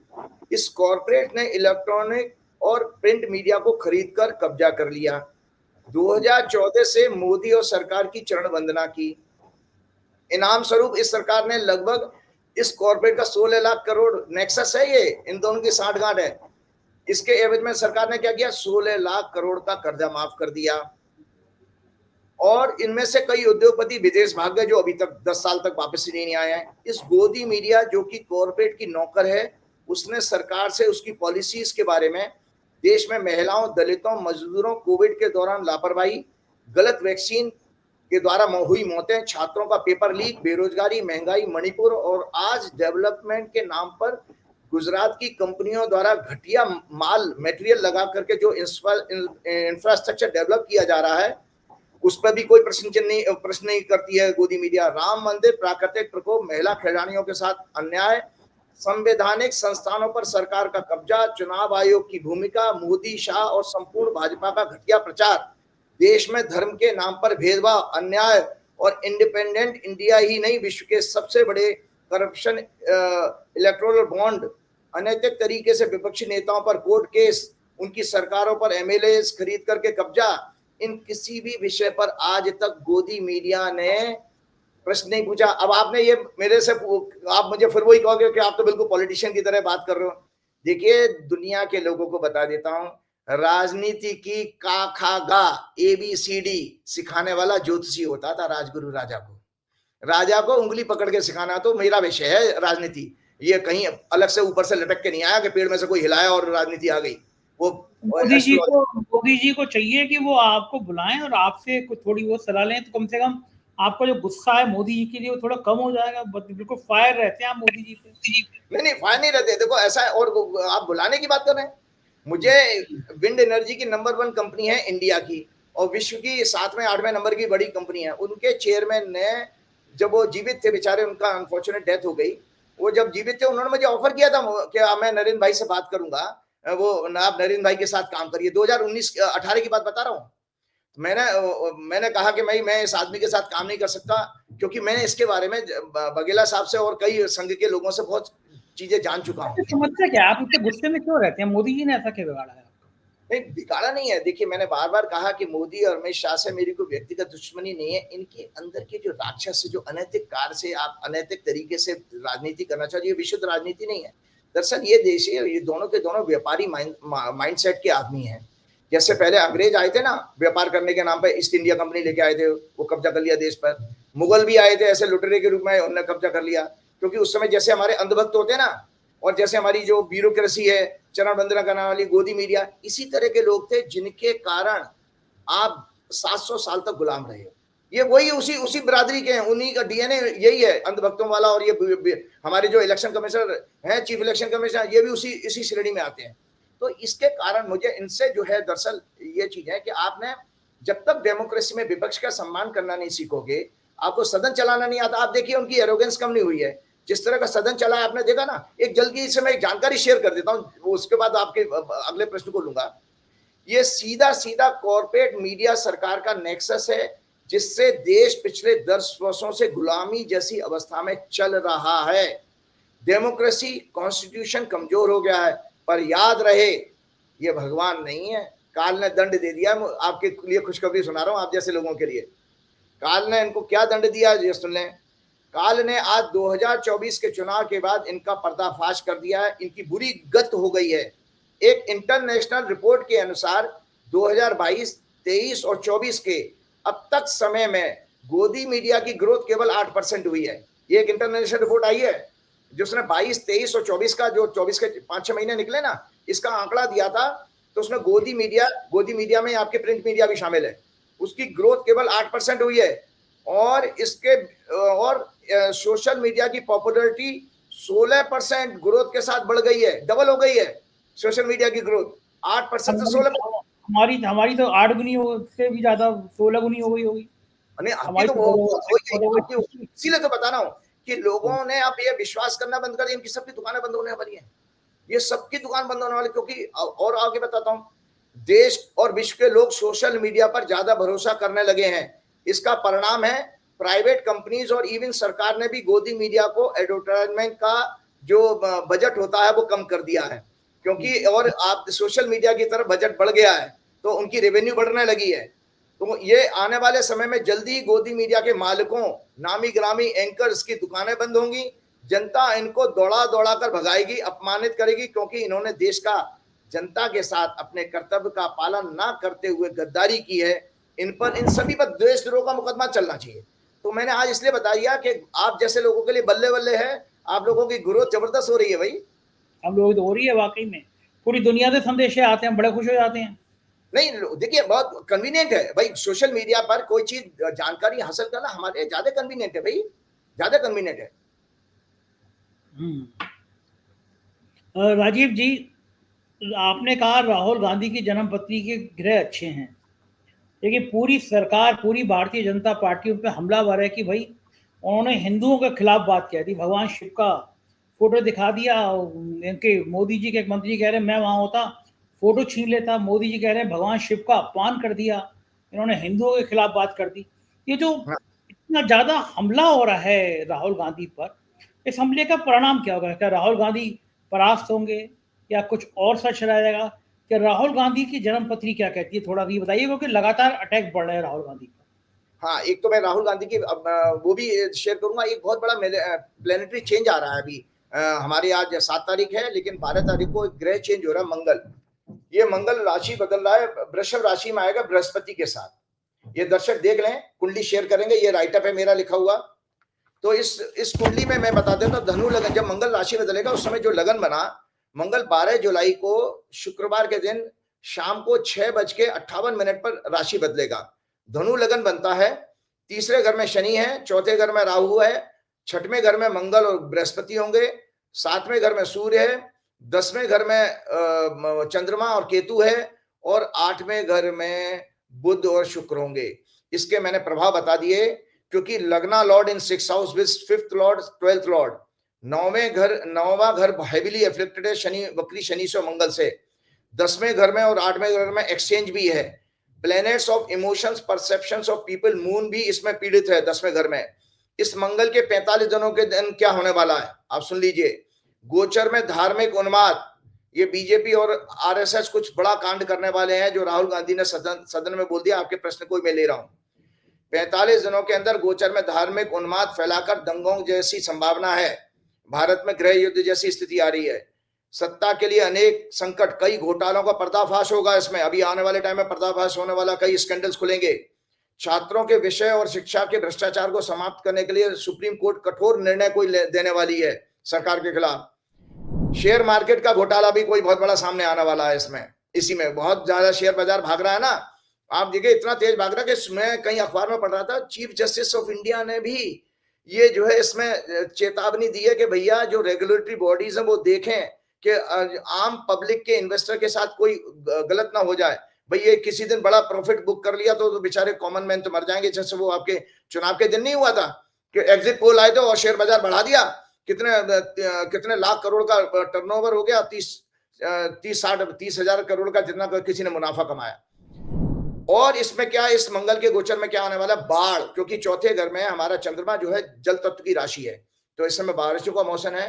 इस कॉर्पोरेट ने इलेक्ट्रॉनिक और प्रिंट मीडिया को खरीदकर कब्जा कर लिया। 2014 से मोदी और सरकार की चरण वंदना की। इनाम स्वरूप इस सरकार ने लगभग इस कॉर्पोरेट का 16 लाख करोड़ नेक्सस है, ये इन दोनों की साठगांठ है। इसके एवज में सरकार ने क्या किया, 16 लाख करोड़ का कर्जा माफ कर दिया। और इनमें से कई उद्योगपति विदेश भाग गए, जो अभी तक 10 साल तक वापस ही नहीं आए हैं। इस गोदी मीडिया जो कि कॉर्पोरेट की नौकर है, उसने सरकार से उसकी पॉलिसीज के बारे में, देश में महिलाओं, दलितों, मजदूरों, कोविड के दौरान लापरवाही, गलत वैक्सीन के द्वारा हुई मौतें, छात्रों का पेपर लीक, बेरोजगारी, महंगाई, मणिपुर और आज डेवलपमेंट के नाम पर गुजरात की कंपनियों द्वारा घटिया माल मटेरियल लगा करके जो इंफ्रास्ट्रक्चर डेवलप किया जा रहा है, उस पर भी कोई प्रश्न नहीं करती है गोदी मीडिया। राम मंदिर, प्राकृतिक प्रकोप, महिला खिलाड़ियों के साथ अन्याय, संवैधानिक संस्थानों पर सरकार का कब्जा, चुनाव आयोग की भूमिका, मोदी, शाह और संपूर्ण भाजपा का घटिया प्रचार, देश में धर्म के नाम पर भेदभाव, अन्याय और इंडिपेंडेंट इंडिया ही नहीं, विश्व के सबसे बड़े करप्शन, इलेक्टोरल बॉन्ड, अनैतिक तरीके से विपक्षी नेताओं पर कोर्ट केस, उनकी सरकारों पर एमएलए खरीद करके कब्जा, इन किसी भी विषय पर आज तक गोदी मीडिया ने प्रश्न नहीं पूछा। अब आपने ये मेरे से, आप मुझे फिर वही कहोगे कि आप तो बिल्कुल पॉलिटिशियन की तरह बात कर रहे हो। देखिए, दुनिया के लोगों को बता देता हूं, राजनीति की का खा गा ABCD सिखाने वाला ज्योतिषी होता था राजगुरु राजा को। राजा को उंगली पकड़ के सिखाना तो मेरा विषय है राजनीति। ये कहीं अलग से ऊपर से लटक के नहीं आया कि पेड़ में से कोई हिलाया और राजनीति आ गई। वो मोदी जी को चाहिए कि वो आपको बुलाएं और आपसे थोड़ी वो सलाह लें, तो कम से कम आपका जो गुस्सा है मोदी जी के लिए वो थोड़ा कम हो जाएगा। बिल्कुल फायर रहते हैं आप मोदी जी पे। नहीं, फायर नहीं रहते। देखो ऐसा है, और आप बुलाने की बात कर रहे हैं। मुझे विंड एनर्जी की नंबर 1 कंपनी है इंडिया की और विश्व की 7वें 8वें नंबर की बड़ी कंपनी है। उनके चेयरमैन ने, जब वो जीवित थे बेचारे, उनका अनफॉर्चुनेट डेथ हो गई, वो जब जीवित थे उन्होंने मुझे ऑफर किया था कि मैं नरेंद्र भाई से बात करूंगा, वो आप नरेंद्र भाई के साथ काम करिए। 2019-18 की बात बता रहा हूँ। मैंने कहा कि मैं इस आदमी के साथ काम नहीं कर सकता, क्योंकि मैंने इसके बारे में बघेला साहब से और कई संघ के लोगों से बहुत चीजें जान चुका हूँ। समस्या क्या है, आप इतने गुस्से में क्यों रहते हैं? मोदी जी ने ऐसा क्या बिगाड़ा है? नहीं, बिगाड़ा नहीं है। देखिए, मैंने बार बार कहा कि मोदी और अमित शाह से मेरी कोई व्यक्तिगत दुश्मनी नहीं है। इनके अंदर के जो राक्षस, जो अनैतिक कार्य से आप अनैतिक तरीके से राजनीति करना चाहते, ये विशुद्ध राजनीति नहीं है। दरअसल ये देश, ये दोनों के दोनों व्यापारी माइंडसेट के आदमी हैं। जैसे पहले अंग्रेज आए थे ना, व्यापार करने के नाम पर ईस्ट इंडिया कंपनी लेके आए थे, वो कब्जा कर लिया देश पर। मुगल भी आए थे ऐसे लुटेरे के रूप में, उन्होंने कब्जा कर लिया। क्योंकि उस समय जैसे हमारे अंधभक्त होते हैं ना, और जैसे हमारी जो ब्यूरोक्रेसी है, चरण वंदना करने वाली गोदी मीडिया, इसी तरह के लोग थे जिनके कारण आप 700 साल तक गुलाम रहे हो। ये वही उसी बिरादरी के हैं, उन्हीं का डीएनए यही है, अंधभक्तों वाला। और ये हमारे जो इलेक्शन कमिश्नर हैं, चीफ इलेक्शन कमिश्नर, ये भी इसी श्रेणी में आते हैं। तो इसके कारण मुझे इनसे जो है, दरअसल ये चीज है कि आपने जब तक डेमोक्रेसी में विपक्ष का सम्मान करना नहीं सीखोगे, आपको सदन चलाना नहीं आता। आप देखिए, उनकी एरोगेंस कम नहीं हुई है। जिस तरह का सदन चला है, आपने देखा ना। एक जल्दी से मैं एक जानकारी शेयर कर देता हूं, उसके बाद आपके अगले प्रश्न को लूंगा। ये सीधा सीधा कॉर्पोरेट मीडिया सरकार का नेक्सस है, जिससे देश पिछले 10 वर्षों से गुलामी जैसी अवस्था में चल रहा है। डेमोक्रेसी, कॉन्स्टिट्यूशन कमजोर हो गया है, पर याद रहे ये भगवान नहीं है। काल ने दंड दे दिया। आपके लिए खुशखबरी सुना रहा हूं, आप जैसे लोगों के लिए। काल ने इनको क्या दंड दिया, ये सुन लें। काल ने आज 2024 के चुनाव के बाद इनका पर्दाफाश कर दिया है। इनकी बुरी गत हो गई है। एक इंटरनेशनल रिपोर्ट के अनुसार 2022, 23 और 24 के अब तक समय में गोदी मीडिया की ग्रोथ केवल 8% हुई है। ये एक इंटरनेशनल रिपोर्ट आई है जिसने 22, 23 और 24 का, जो 24 के 5-6 महीने निकले ना, इसका आंकड़ा दिया था। तो उसमें गोदी मीडिया में आपके प्रिंट मीडिया भी शामिल है, उसकी ग्रोथ केवल 8% हुई है। और इसके और सोशल मीडिया की पॉपुलैरिटी 16% ग्रोथ के साथ बढ़ गई है, डबल हो गई है सोशल मीडिया की ग्रोथ, 8% से 16। हमारी तो 8 गुनी से भी ज्यादा 16 गुनी हो गई होगी। आपकी तो इसीलिए तो बता रहा हूँ कि लोगों ने अब ये विश्वास करना बंद कर दिया, इनकी सबकी दुकानें बंद होने वाली हैं। ये सबकी दुकान बंद होने वाली, क्योंकि और आगे बताता हूँ, देश और विश्व के लोग सोशल मीडिया पर ज्यादा भरोसा करने लगे हैं। इसका परिणाम है प्राइवेट कंपनीज और इवन सरकार ने भी गोदी मीडिया को एडवर्टाइजमेंट का जो बजट होता है वो कम कर दिया है, क्योंकि और आप सोशल मीडिया की तरफ बजट बढ़ गया है तो उनकी रेवेन्यू बढ़ने लगी है। तो ये आने वाले समय में जल्दी गोदी मीडिया के मालिकों, नामी ग्रामी एंकर्स की दुकानें बंद होंगी। जनता इनको दौड़ा दौड़ा कर भगाएगी, अपमानित करेगी, क्योंकि इन्होंने देश का जनता के साथ अपने कर्तव्य का पालन ना करते हुए गद्दारी की है। इन सभी पर देशद्रोह का मुकदमा चलना चाहिए। तो मैंने आज इसलिए बताया कि आप जैसे लोगों के लिए बल्ले बल्ले है, आप लोगों की ग्रोथ जबरदस्त हो रही है भाई। हम लोग तो हो रही है वाकई में, पूरी दुनिया से संदेश आते हैं, बड़े खुश हो जाते हैं। नहीं देखिए, बहुत कन्वीनियंट है भाई, सोशल मीडिया पर कोई चीज जानकारी हासिल करना हमारे ज्यादा कन्वीनियंट है भाई, ज्यादा कन्वीनियंट है। राजीव जी, आपने कहा राहुल गांधी की जन्मपत्री के ग्रह अच्छे हैं, लेकिन पूरी सरकार, पूरी भारतीय जनता पार्टी उन पर हमलावर है कि भाई उन्होंने हिंदुओं के खिलाफ बात कह दी, भगवान शिव का फोटो दिखा दिया। इनके मोदी जी के एक मंत्री कह रहे हैं मैं वहां होता फोटो छीन लेता, मोदी जी कह रहे हैं भगवान शिव का अपमान कर दिया, इन्होंने हिंदुओं के खिलाफ बात कर दी। ये जो इतना ज्यादा हमला हो रहा है राहुल गांधी पर, इस हमले का परिणाम क्या होगा? क्या राहुल गांधी परास्त होंगे या कुछ और सच रहेगा? कि राहुल गांधी की जन्मपत्री क्या कहती है, थोड़ा भी बताइए, क्योंकि लगातार अटैक बढ़ रहे हैं राहुल गांधी पर। हाँ, एक तो मैं राहुल गांधी की वो भी शेयर करूंगा। एक बहुत बड़ा प्लेनेटरी चेंज आ रहा है अभी। हमारे आज 7 तारीख है, लेकिन 12 तारीख को एक ग्रह चेंज हो रहा है, मंगल। ये मंगल राशि बदल रहा है, वृषभ राशि में आएगा बृहस्पति के साथ। ये दर्शक देख लें, कुंडली शेयर करेंगे, ये राइटअप है मेरा लिखा हुआ। तो इस कुंडली में मैं बता देता हूँ, धनु लगन, जब मंगल राशि बदलेगा उस समय जो लगन बना, मंगल 12 जुलाई को शुक्रवार के दिन शाम को 6:58 पर राशि बदलेगा, धनु लगन बनता है। तीसरे घर में शनि है, चौथे घर में राहु है, छठवें घर में मंगल और बृहस्पति होंगे, सातवें घर में सूर्य है, 10वें घर में चंद्रमा और केतु है, और 8वें घर में बुध और शुक्र होंगे। इसके मैंने प्रभाव बता दिए, क्योंकि लग्ना Lord in 6th house with 5th Lord, 12th Lord, नौवां घर हेविली एफ्लिक्टेड है शनि, वक्री शनि से, मंगल से। 10वें घर में और 8वें घर में एक्सचेंज भी है। Planets of emotions, perceptions of people, moon भी इसमें पीड़ित है 10वें घर में। इस मंगल के 45 दिनों के दिन क्या होने वाला है आप सुन लीजिए। गोचर में धार्मिक उन्माद, ये बीजेपी और आरएसएस कुछ बड़ा कांड करने वाले हैं, जो राहुल गांधी ने सदन में बोल दिया। आपके प्रश्न को मैं ले रहा हूं। 45 दिनों के अंदर गोचर में धार्मिक उन्माद फैलाकर दंगों जैसी संभावना है। भारत में गृह युद्ध जैसी स्थिति आ रही है। सत्ता के लिए अनेक संकट, कई घोटालों का पर्दाफाश होगा इसमें। अभी आने वाले टाइम में पर्दाफाश होने वाला, कई स्कैंडल्स खुलेंगे। छात्रों के विषय और शिक्षा के भ्रष्टाचार को समाप्त करने के लिए सुप्रीम कोर्ट कठोर निर्णय कोई देने वाली है सरकार के खिलाफ। शेयर मार्केट का घोटाला भी कोई बहुत बड़ा सामने आने वाला है इसमें। इसी में बहुत ज्यादा शेयर बाजार भाग रहा है ना, आप देखिए इतना तेज भाग रहा है कि मैं कहीं अखबार में पढ़ रहा था, चीफ जस्टिस ऑफ इंडिया ने भी ये जो है इसमें चेतावनी दी है कि भैया जो रेगुलेटरी बॉडीज हैं वो देखें कि आम पब्लिक के इन्वेस्टर के साथ कोई गलत ना हो जाए। भाई ये किसी दिन बड़ा प्रॉफिट बुक कर लिया तो बेचारे कॉमन मैन तो मर जाएंगे। जैसे वो आपके चुनाव के दिन नहीं हुआ था कि एग्जिट पोल आए थे और शेयर बाजार बढ़ा दिया, कितने लाख करोड़ का टर्नओवर हो गया, 30,000 करोड़ का जितना किसी ने मुनाफा कमाया। और इसमें क्या, इस मंगल के गोचर में क्या आने वाला, बाढ़, क्योंकि चौथे घर में हमारा चंद्रमा जो है जल तत्व की राशि है, तो इस समय बारिशों का मौसम है।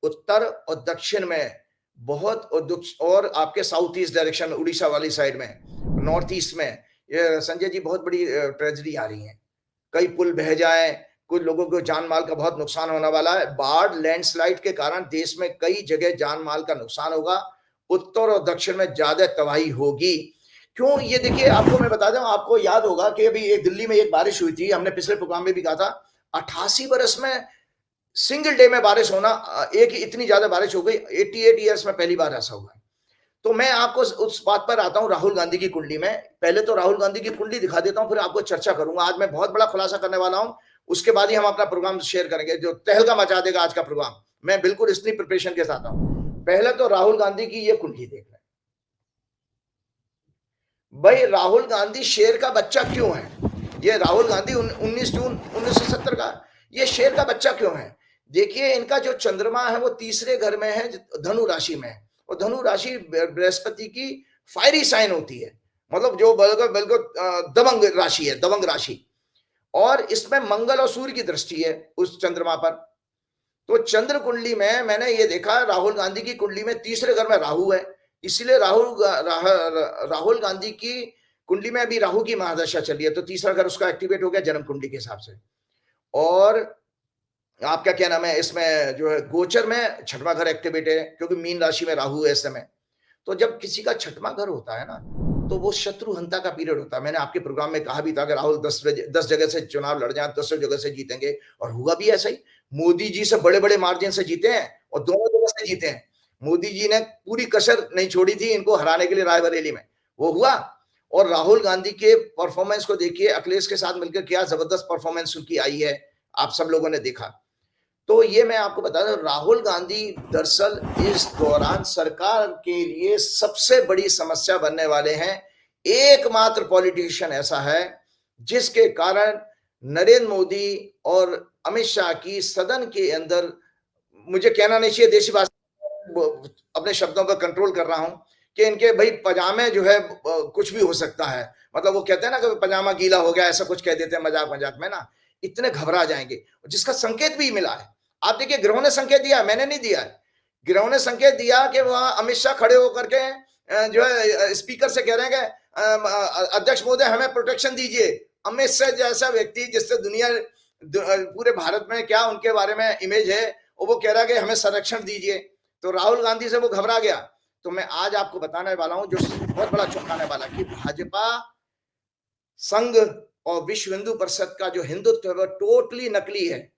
उत्तर और दक्षिण में बहुत, और आपके साउथ ईस्ट डायरेक्शन, उड़ीसा वाली साइड में, नॉर्थ ईस्ट में, ये संजय जी बहुत बड़ी ट्रेजेडी आ रही है। कई पुल बह जाए, कुछ लोगों को जान माल का बहुत नुकसान होने वाला है। बाढ़, लैंडस्लाइड के कारण देश में कई जगह जान माल का नुकसान होगा। उत्तर और दक्षिण में ज्यादा तबाही होगी। क्यों, ये देखिए, आपको मैं बता दूं, आपको याद होगा कि अभी एक दिल्ली में एक बारिश हुई थी, हमने पिछले प्रोग्राम में भी कहा था, 88 बरस में सिंगल डे में बारिश होना, एक इतनी ज्यादा बारिश हो गई, 88 ईयर्स में पहली बार ऐसा हुआ। तो मैं आपको उस बात पर आता हूं, राहुल गांधी की कुंडली में। पहले तो राहुल गांधी की कुंडली दिखा देता हूं, फिर आपको चर्चा करूंगा। आज मैं बहुत बड़ा खुलासा करने वाला हूं, उसके बाद ही हम अपना प्रोग्राम शेयर करेंगे, जो तहलका मचा देगा आज का प्रोग्राम। मैं बिल्कुल इतनी प्रिपरेशन के साथ हूं। पहले तो राहुल गांधी की ये कुंडली देख रहे हैं भाई। राहुल गांधी शेर का बच्चा क्यों है? ये राहुल गांधी 19 जून 1970 का, ये शेर का बच्चा क्यों है? देखिए, इनका जो चंद्रमा है वो तीसरे घर में है, धनु राशि में है, और धनु राशि बृहस्पति की फायरी साइन होती है, मतलब जो बिल्कुल दबंग राशि है, दबंग राशि। और इसमें मंगल और सूर्य की दृष्टि है उस चंद्रमा पर। तो चंद्र कुंडली में मैंने ये देखा, राहुल गांधी की कुंडली में तीसरे घर में राहु है, इसलिए राहुल गांधी की कुंडली में अभी राहु की महादशा चली है, तो तीसरा घर उसका एक्टिवेट हो गया जन्म कुंडली के हिसाब से। और आपका क्या नाम है, इसमें जो है गोचर में छठवां घर एक्टिवेट है, क्योंकि मीन राशि में राहु है इस समय। तो जब किसी का छठवां घर होता है ना, तो वो शत्रुहंता का पीरियड होता है। मैंने आपके प्रोग्राम में कहा भी था कि राहुल 10 जगह से चुनाव लड़ जाए, 10 जगह से जीतेंगे, और हुआ भी ऐसा ही। मोदी जी से बड़े बड़े मार्जिन से जीते हैं, और दोनों जगह से जीते हैं। मोदी जी ने पूरी कसर नहीं छोड़ी थी इनको हराने के लिए रायबरेली में, वो हुआ। और राहुल गांधी के परफॉर्मेंस को देखिए, अखिलेश के साथ मिलकर क्या जबरदस्त परफॉर्मेंस उनकी आई है, आप सब लोगों ने देखा। तो ये मैं आपको बता दूं, राहुल गांधी दरअसल इस दौरान सरकार के लिए सबसे बड़ी समस्या बनने वाले हैं। एकमात्र पॉलिटिशियन ऐसा है जिसके कारण नरेंद्र मोदी और अमित शाह की सदन के अंदर, मुझे कहना नहीं चाहिए, देशी भाषा अपने शब्दों पर कंट्रोल कर रहा हूं, कि इनके भाई पजामे जो है कुछ भी हो सकता है, मतलब वो कहते हैं ना कि पजामा गीला हो गया, ऐसा कुछ कह देते हैं मजाक मजाक में ना, इतने घबरा जाएंगे, जिसका संकेत भी मिला है। आप देखिए, ग्रहों ने संकेत दिया, मैंने नहीं दिया है, ग्रहों ने संकेत दिया कि वहां अमित शाह खड़े होकर के जो है स्पीकर से कह रहे हैं कि अध्यक्ष महोदय हमें प्रोटेक्शन दीजिए। अमित शाह जैसा व्यक्ति जिससे दुनिया पूरे भारत में क्या उनके बारे में इमेज है, और वो कह रहा है कि हमें संरक्षण दीजिए, तो राहुल गांधी से वो घबरा गया। तो मैं आज आपको बताने वाला हूं जो बहुत बड़ा चौंकाने वाला, कि भाजपा संघ और विश्व हिंदू परिषद का जो हिंदुत्व है वो टोटली नकली है।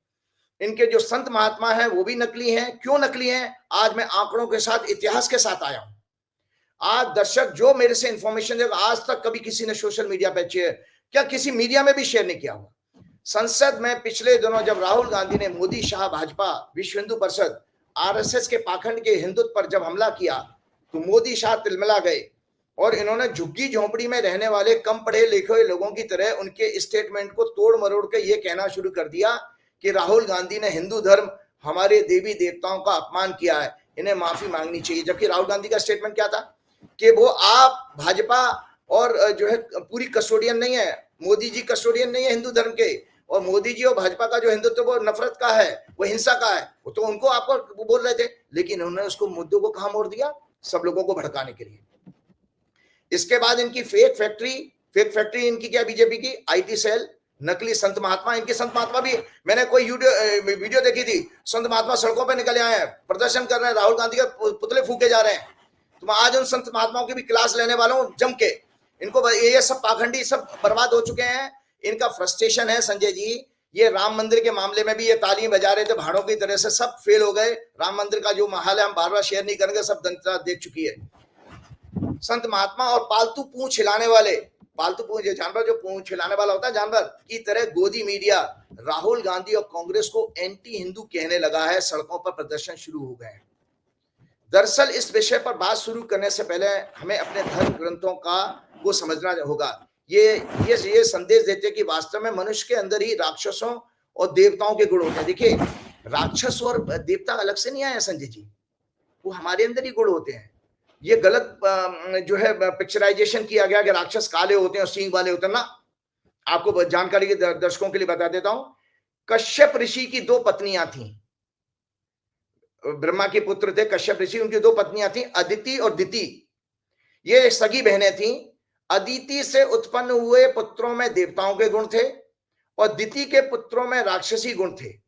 इनके जो संत महात्मा हैं वो भी नकली हैं। क्यों नकली हैं? आज मैं आंकड़ों के साथ, इतिहास के साथ आया हूं। आज दर्शक जो मेरे से इंफॉर्मेशन देगा, आज तक कभी किसी ने सोशल मीडिया पे क्या किसी मीडिया में भी शेयर नहीं किया हुआ। संसद में पिछले दिनों जब राहुल गांधी ने मोदी शाह भाजपा विश्व हिंदू परिषद आरएसएस के पाखंड के हिंदुत्व पर जब हमला किया, तो मोदी शाह तिलमिला गए, और इन्होंने झुग्गी झोंपड़ी में रहने वाले कम पढ़े लिखे लोगों की तरह उनके स्टेटमेंट को तोड़ मरोड़ के ये कहना शुरू कर दिया कि राहुल गांधी ने हिंदू धर्म, हमारे देवी देवताओं का अपमान किया है, इन्हें माफी मांगनी चाहिए। जबकि राहुल गांधी का स्टेटमेंट क्या था कि वो आप भाजपा और जो है पूरी कस्टोडियन नहीं है, मोदी जी कस्टोडियन नहीं है हिंदू धर्म के, और मोदी जी और भाजपा का जो हिंदुत्व वो नफरत का है, वो हिंसा का है, वो तो उनको आपको बोल रहे थे, लेकिन उन्होंने उसको मुद्दों को कहां मोड़ दिया, सब लोगों को भड़काने के लिए। इसके बाद इनकी फेक फैक्ट्री इनकी क्या, बीजेपी की आईटी सेल, नकली संत महात्मा। इनके संत महात्मा भी, मैंने कोई वीडियो देखी थी, संत महात्मा सड़कों पे निकले आए हैं, प्रदर्शन कर रहे हैं, राहुल गांधी के पुतले फूके जा रहे हैं। तो मैं आज उन संत महात्माओं की भी क्लास लेने वाला हूं जम के। इनको ये सब पाखंडी सब बर्बाद हो चुके हैं। इनका फ्रस्ट्रेशन है संजय जी, ये राम मंदिर के मामले में भी ये तालियां बजा रहे थे भाड़ों की तरह से, सब फेल हो गए। राम मंदिर का जो महाल है हम बार बार शेयर नहीं करेंगे, सब जनता देख चुकी है। संत महात्मा और पालतू पूंछ हिलाने वाले, पालतू पूंछ जानवर, जो पूंछ हिलाने वाला होता है जानवर की तरह, गोदी मीडिया राहुल गांधी और कांग्रेस को एंटी हिंदू कहने लगा है, सड़कों पर प्रदर्शन शुरू हो गए हैं। दरअसल इस विषय पर बात शुरू करने से पहले हमें अपने धर्म ग्रंथों को समझना होगा। ये संदेश देते कि वास्तव में मनुष्य के अंदर ही राक्षसों और देवताओं के गुण होते हैं। देखिए, राक्षस और देवता अलग से नहीं आए संजय जी, वो हमारे अंदर ही गुण होते हैं। ये गलत जो है पिक्चराइजेशन किया गया कि राक्षस काले होते हैं और सींग वाले होते हैं ना। आपको जानकारी के दर्शकों के लिए बता देता हूं, कश्यप ऋषि की 2 पत्नियां थीं। ब्रह्मा के पुत्र थे कश्यप ऋषि, उनकी 2 पत्नियां थीं, अदिति और दिति। ये सगी बहनें थीं। अदिति से उत्पन्न हुए पुत्रों में देवताओं के गुण थे और दिति के पुत्रों में राक्षसी गुण थे।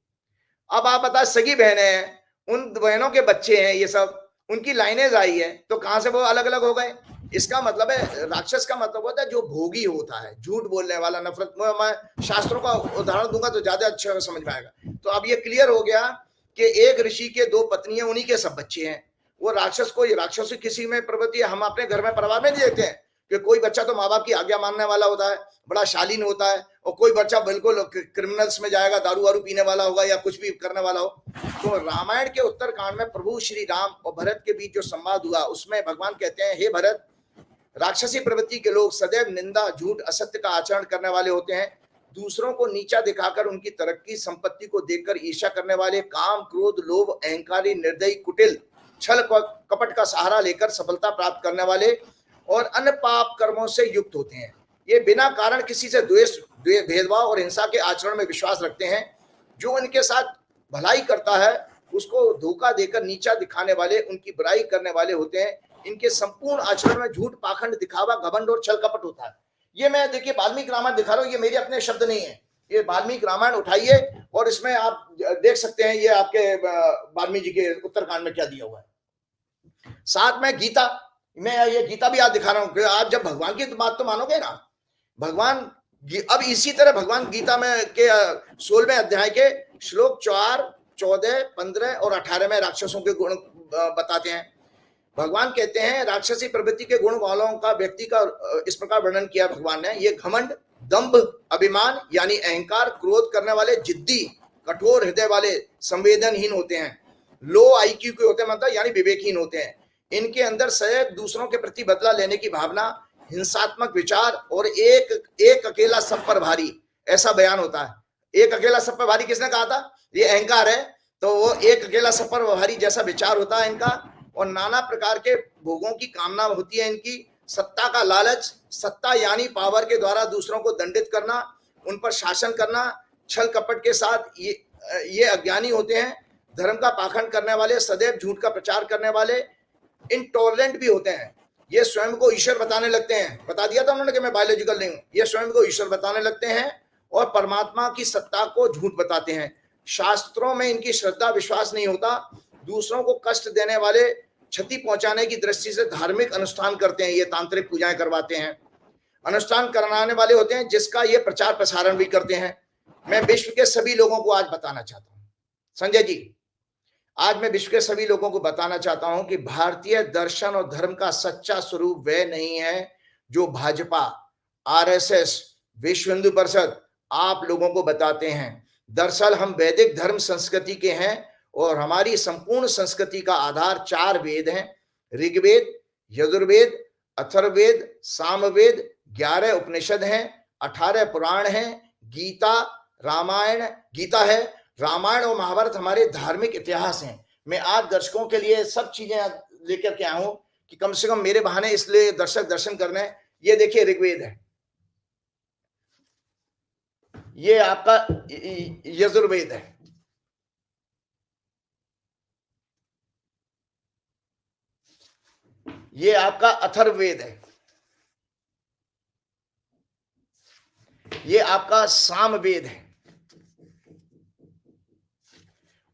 अब आप बता, सगी बहनें हैं, उन बहनों के बच्चे हैं, ये सब उनकी लाइनेज आई है, तो कहां से वो अलग अलग हो गए? इसका मतलब है, राक्षस का मतलब होता है जो भोगी होता है, झूठ बोलने वाला, नफरत। मैं शास्त्रों का उदाहरण दूंगा तो ज्यादा अच्छा समझ में आएगा। तो अब ये क्लियर हो गया कि एक ऋषि के 2 पत्नियां, उन्हीं के सब बच्चे हैं। वो राक्षस को, राक्षस किसी में प्रवृत्ति हम अपने घर में परिवार में नहीं देखते हैं कि कोई बच्चा तो माँ बाप की आज्ञा मानने वाला होता है, बड़ा शालीन होता है, और कोई बच्चा बिल्कुल क्रिमिनल्स में जाएगा, दारू वारू पीने वाला होगा या कुछ भी करने वाला हो। तो रामायण के उत्तरकांड में प्रभु श्री राम और भरत के बीच जो संवाद हुआ, उसमें भगवान कहते हैं, हे भरत, राक्षसी प्रवृत्ति के लोग सदैव निंदा, झूठ, असत्य का आचरण करने वाले होते हैं। दूसरों को नीचा दिखाकर उनकी तरक्की, संपत्ति को देखकर ईर्ष्या करने वाले, काम, क्रोध, लोभ, अहंकारी, निर्दयी, कुटिल, छल कपट का सहारा लेकर सफलता प्राप्त करने वाले और अन्य पाप कर्मों से युक्त होते हैं। ये बिना कारण किसी से द्वेष, भेदभाव और हिंसा के आचरण में विश्वास रखते हैं। जो उनके साथ भलाई करता है उसको धोखा देकर नीचा दिखाने वाले, उनकी बुराई करने वाले होते हैं। इनके संपूर्ण आचरण में झूठ, पाखंड, दिखावा, घमंड और छल कपट होता है। ये मैं देखिए वाल्मीकि रामायण दिखा रहा हूँ, ये मेरे अपने शब्द नहीं है, ये वाल्मीकि रामायण उठाइए और इसमें आप देख सकते हैं ये आपके वाल्मीकि जी के उत्तरकांड में क्या दिया हुआ है। साथ में गीता, मैं ये गीता भी आज दिखा रहा हूँ। आप जब भगवान की बात तो मानोगे ना, भगवान अब इसी तरह भगवान गीता में के 16वें अध्याय के श्लोक 4, 14, 15 और 18 में राक्षसों के गुण बताते हैं। भगवान कहते हैं, राक्षसी प्रवृत्ति के गुण वालों का व्यक्ति का इस प्रकार वर्णन किया भगवान ने, ये घमंड, दंभ, अभिमान यानी अहंकार, क्रोध करने वाले, जिद्दी, कठोर हृदय वाले, संवेदनहीन होते हैं, लो आईक्यू के होते हैं, मतलब यानी विवेकहीन होते हैं। इनके अंदर सदैव दूसरों के प्रति बदला लेने की भावना, हिंसात्मक विचार और एक अकेला सब पर भारी, ऐसा बयान होता है। एक अकेला सब पर भारी किसने कहा था? ये अहंकार है। तो वो एक अकेला सब पर भारी जैसा विचार होता है इनका, और नाना प्रकार के भोगों की कामना होती है इनकी। सत्ता का लालच, सत्ता यानी पावर के द्वारा दूसरों को दंडित करना, उन पर शासन करना, छल कपट के साथ ये अज्ञानी होते हैं। धर्म का पाखंड करने वाले, सदैव झूठ का प्रचार करने वाले, इनटॉलरेंट भी होते हैं। ये स्वयं को ईश्वर बताने लगते हैं। बता दिया था उन्होंने कि मैं बायोलॉजिकल नहीं हूं। ये स्वयं को ईश्वर बताने लगते हैं और परमात्मा की सत्ता को झूठ बताते हैं। शास्त्रों में इनकी श्रद्धा, विश्वास नहीं होता। दूसरों को कष्ट देने वाले, क्षति पहुंचाने की दृष्टि से धार्मिक अनुष्ठान करते हैं। ये तांत्रिक पूजाएं करवाते हैं, अनुष्ठान कराने वाले होते हैं, जिसका ये प्रचार प्रसारण भी करते हैं। मैं विश्व के सभी लोगों को आज बताना चाहता हूं, संजय जी, आज मैं विश्व के सभी लोगों को बताना चाहता हूं कि भारतीय दर्शन और धर्म का सच्चा स्वरूप वह नहीं है जो भाजपा, आरएसएस, विश्व हिंदू परिषद आप लोगों को बताते हैं। दरअसल हम वैदिक धर्म संस्कृति के हैं और हमारी संपूर्ण संस्कृति का आधार 4 वेद हैं, ऋग्वेद, यजुर्वेद, अथर्ववेद, सामवेद, 11 उपनिषद हैं, 18 पुराण हैं, गीता है, रामायण और महाभारत हमारे धार्मिक इतिहास हैं। मैं आज दर्शकों के लिए सब चीजें लेकर के आया हूं कि कम से कम मेरे बहाने इसलिए दर्शक दर्शन करने। ये देखिए ऋग्वेद है, ये आपका यजुर्वेद है, ये आपका अथर्ववेद है, ये आपका सामवेद है,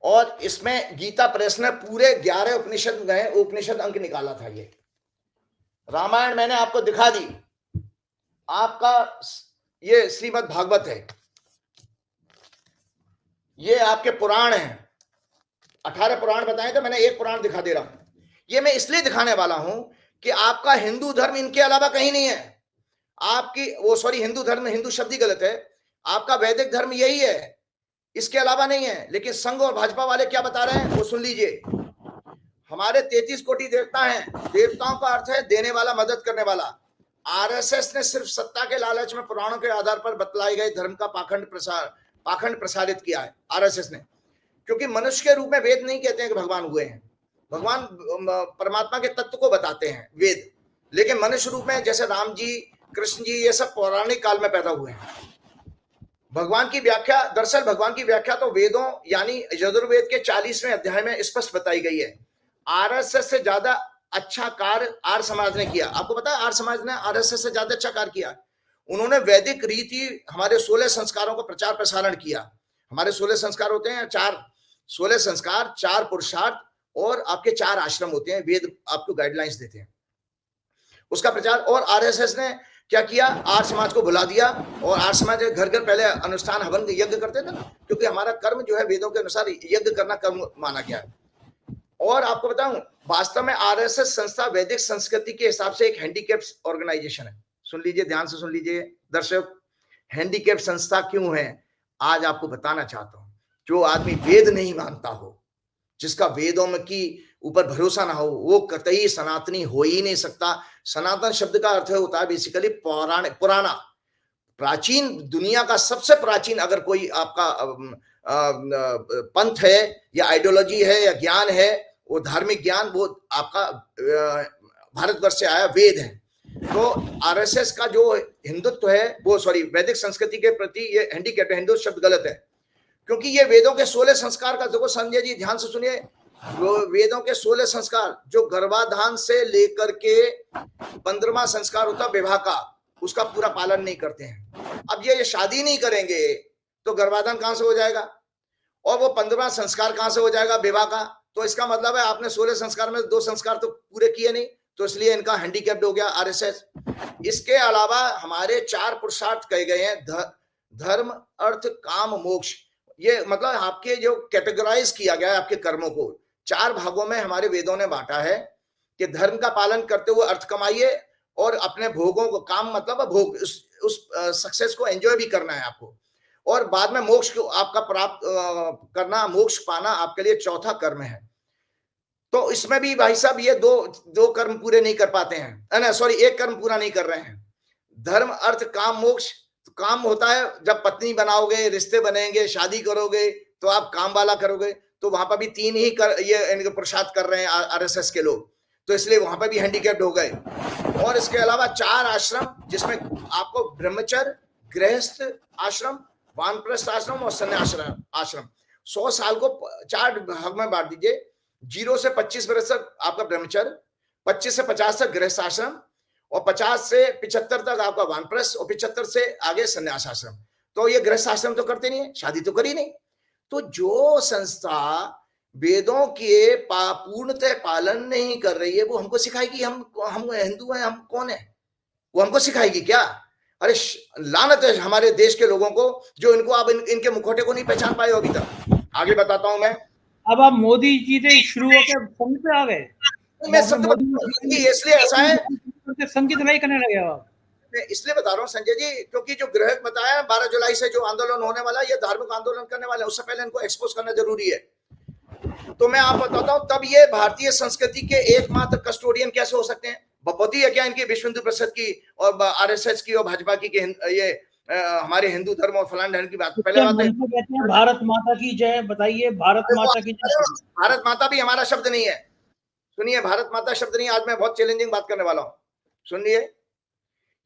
और इसमें गीता प्रेस ने पूरे 11 उपनिषद गए, उपनिषद अंक निकाला था। ये रामायण मैंने आपको दिखा दी, आपका ये श्रीमद् भागवत है, ये आपके पुराण हैं, 18 पुराण बताए थे, मैंने एक पुराण दिखा दे रहा हूं। ये मैं इसलिए दिखाने वाला हूं कि आपका हिंदू धर्म इनके अलावा कहीं नहीं है। आपकी हिंदू धर्म, हिंदू शब्द ही गलत है, आपका वैदिक धर्म यही है, इसके अलावा नहीं है। लेकिन संघ और भाजपा वाले क्या बता रहे हैं वो सुन लीजिए। हमारे 33 कोटि देवता हैं, देवताओं का अर्थ है देने वाला, मदद करने वाला। आरएसएस ने सिर्फ सत्ता के लालच में पुराणों के आधार पर बतलाए गए धर्म का पाखंड प्रसारित किया है आरएसएस ने, क्योंकि मनुष्य के रूप में वेद नहीं कहते हैं कि भगवान हुए हैं। भगवान परमात्मा के तत्व को बताते हैं वेद, लेकिन मनुष्य रूप में जैसे राम जी, कृष्ण जी, ये सब पौराणिक काल में पैदा हुए हैं। भगवान की व्याख्या, दरअसल भगवान की व्याख्या तो वेदों यानी यजुर्वेद के 40वें अध्याय में स्पष्ट बताई गई है। आरएसएस से ज्यादा अच्छा कार्य आर्य समाज ने किया। आपको पता है आर्य समाज ने आरएसएस से ज्यादा अच्छा कार्य किया। उन्होंने वैदिक रीति, हमारे 16 संस्कारों का प्रचार प्रसारण किया। हमारे 16 संस्कार होते हैं, 16 संस्कार, 4 पुरुषार्थ और आपके 4 आश्रम होते हैं। वेद आपको गाइडलाइंस देते हैं, उसका प्रचार। और आरएसएस ने क्या किया, आर्य समाज को भुला दिया। और आर्य समाज घर घर पहले अनुष्ठान हवन यज्ञ करते थे ना, क्योंकि हमारा कर्म जो है वेदों के अनुसार यज्ञ करना कर्म माना गया है। और आपको बताऊं, वास्तव में आरएसएस संस्था वैदिक संस्कृति के हिसाब से एक हैंडीकैप्ड ऑर्गेनाइजेशन है। सुन लीजिए, ध्यान से सुन लीजिए दर्शक, हैंडीकैप्ड संस्था क्यों है आज आपको बताना चाहता हूं। जो आदमी वेद नहीं मानता हो, जिसका वेदों में की ऊपर भरोसा ना हो, वो कतई सनातनी हो ही नहीं सकता। सनातन शब्द का अर्थ होता है बेसिकली पुराना, प्राचीन, दुनिया का सबसे प्राचीन अगर कोई आपका पंथ है या आइडियोलॉजी है या ज्ञान है, वो धार्मिक ज्ञान, वो आपका भारतवर्ष से आया वेद है। तो आरएसएस का जो हिंदुत्व है वो, सॉरी, वैदिक संस्कृति के प्रति ये हैंडीकैप है, हिंदू शब्द गलत है, क्योंकि ये वेदों के 16 संस्कार का, देखो संजय जी ध्यान से सुनिए, वेदों के 16 संस्कार जो गर्भाधान से लेकर के 15वां संस्कार होता विवाह का, उसका पूरा पालन नहीं करते हैं। अब ये शादी नहीं करेंगे तो गर्भाधान कहां से हो जाएगा, और वो 15वां संस्कार कहां से हो जाएगा विवाह का। तो इसका मतलब है आपने 16 संस्कार में 2 संस्कार तो पूरे किए नहीं, तो इसलिए इनका हैंडीकैप्ड हो गया आरएसएस। इसके अलावा हमारे 4 पुरुषार्थ कहे गए हैं, धर्म, अर्थ, काम, मोक्ष। ये मतलब आपके जो कैटेगराइज किया गया है आपके कर्मों को 4 भागों में हमारे वेदों ने बांटा है कि धर्म का पालन करते हुए अर्थ कमाइए, और अपने भोगों को, काम मतलब भोग, उस सक्सेस को एंजॉय भी करना है आपको, और बाद में मोक्ष को आपका प्राप्त करना, मोक्ष पाना आपके लिए चौथा कर्म है। तो इसमें भी भाई साहब ये दो कर्म पूरे नहीं कर पाते हैं, ना सॉरी, एक कर्म पूरा नहीं कर रहे हैं। धर्म, अर्थ, काम, मोक्ष। तो काम होता है जब पत्नी बनाओगे, रिश्ते बनेंगे, शादी करोगे, तो आप काम वाला करोगे, तो वहां पर भी 3 ही ये इनके पुरुषार्थ कर रहे हैं आरएसएस के लोग, तो इसलिए वहां पर भी हैंडीकैप्ड हो गए। और इसके अलावा 4 आश्रम, जिसमें आपको ब्रह्मचर्य, गृहस्थ आश्रम, वानप्रस्थ आश्रम और सन्यास आश्रम। 100 साल को 4 भाग में बांट दीजिए। 0 से 25 वर्ष तक आपका ब्रह्मचर्य, 25 से 50 तक गृहस्थ आश्रम, और 50 से 75 तक आपका वानप्रस्थ, और 75 से आगे सन्यास आश्रम। तो ये गृहस्थ आश्रम तो करते नहीं है, शादी तो करी नहीं। तो जो संस्था वेदों के पूर्णतः पालन नहीं कर रही है, वो हमको सिखाएगी हम हिंदू हैं, हम कौन है, वो हमको सिखाएगी क्या? अरे लानत है हमारे देश के लोगों को, जो इनको आप इनके मुखौटे को नहीं पहचान पाए अभी तक। आगे बताता हूं मैं। अब आप मोदी जी से शुरू होकर संघ पे आ गए। मैं इसलिए ऐसा है, संगीत नहीं करने लगे आप। मैं इसलिए बता रहा हूँ संजय जी, क्योंकि जो गृह बताया 12 जुलाई से जो आंदोलन होने वाला है, ये धार्मिक आंदोलन करने वाले, उससे पहले इनको एक्सपोज करना जरूरी है। तो मैं आप बताता हूँ, तब ये भारतीय संस्कृति के एकमात्र कस्टोडियन कैसे हो सकते हैं? बपौती है क्या इनकी विश्व हिंदू परिषद की और आरएसएस की और भाजपा की ये हमारे हिंदू धर्म और फलान धर्म की बात? पहले बात है भारत माता की जय, बताइए भारत माता की जय। भारत माता भी हमारा शब्द नहीं है, सुनिए, भारत माता शब्द नहीं। आज मैं बहुत चैलेंजिंग बात करने वाला हूं, सुनिए।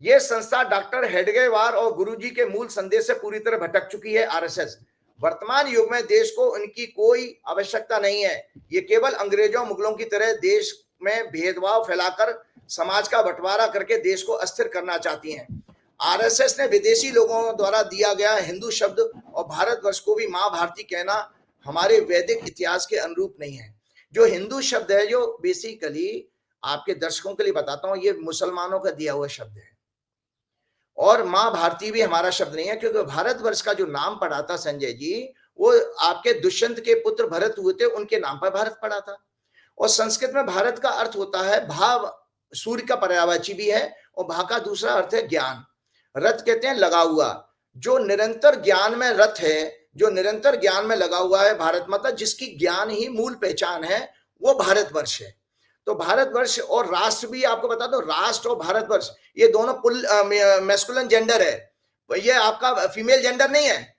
ये संस्था डॉक्टर हेडगेवार और गुरुजी के मूल संदेश से पूरी तरह भटक चुकी है आरएसएस। वर्तमान युग में देश को उनकी कोई आवश्यकता नहीं है। ये केवल अंग्रेजों मुगलों की तरह देश में भेदभाव फैलाकर समाज का बंटवारा करके देश को अस्थिर करना चाहती हैं। आरएसएस ने विदेशी लोगों द्वारा दिया गया हिंदू शब्द और भारतवर्ष को भी मां भारती कहना हमारे वैदिक इतिहास के अनुरूप नहीं है। जो हिंदू शब्द है, जो बेसिकली आपके दर्शकों के लिए बताता हूं, ये मुसलमानों का दिया हुआ शब्द है, और मां भारती भी हमारा शब्द नहीं है, क्योंकि भारतवर्ष का जो नाम पड़ा था संजय जी, वो आपके दुष्यंत के पुत्र भरत हुए थे, उनके नाम पर भारत पड़ा था। और संस्कृत में भारत का अर्थ होता है भाव, सूर्य का पर्यायवाची भी है, और भा का दूसरा अर्थ है ज्ञान। रथ कहते हैं लगा हुआ, जो निरंतर ज्ञान में रथ है, जो निरंतर ज्ञान में लगा हुआ है भारत माता, जिसकी ज्ञान ही मूल पहचान है, वो भारतवर्ष है। तो भारतवर्ष और राष्ट्र भी आपको बता दो, राष्ट्र और भारतवर्ष ये दोनों मैस्कुलिन जेंडर है, ये आपका फीमेल जेंडर नहीं है।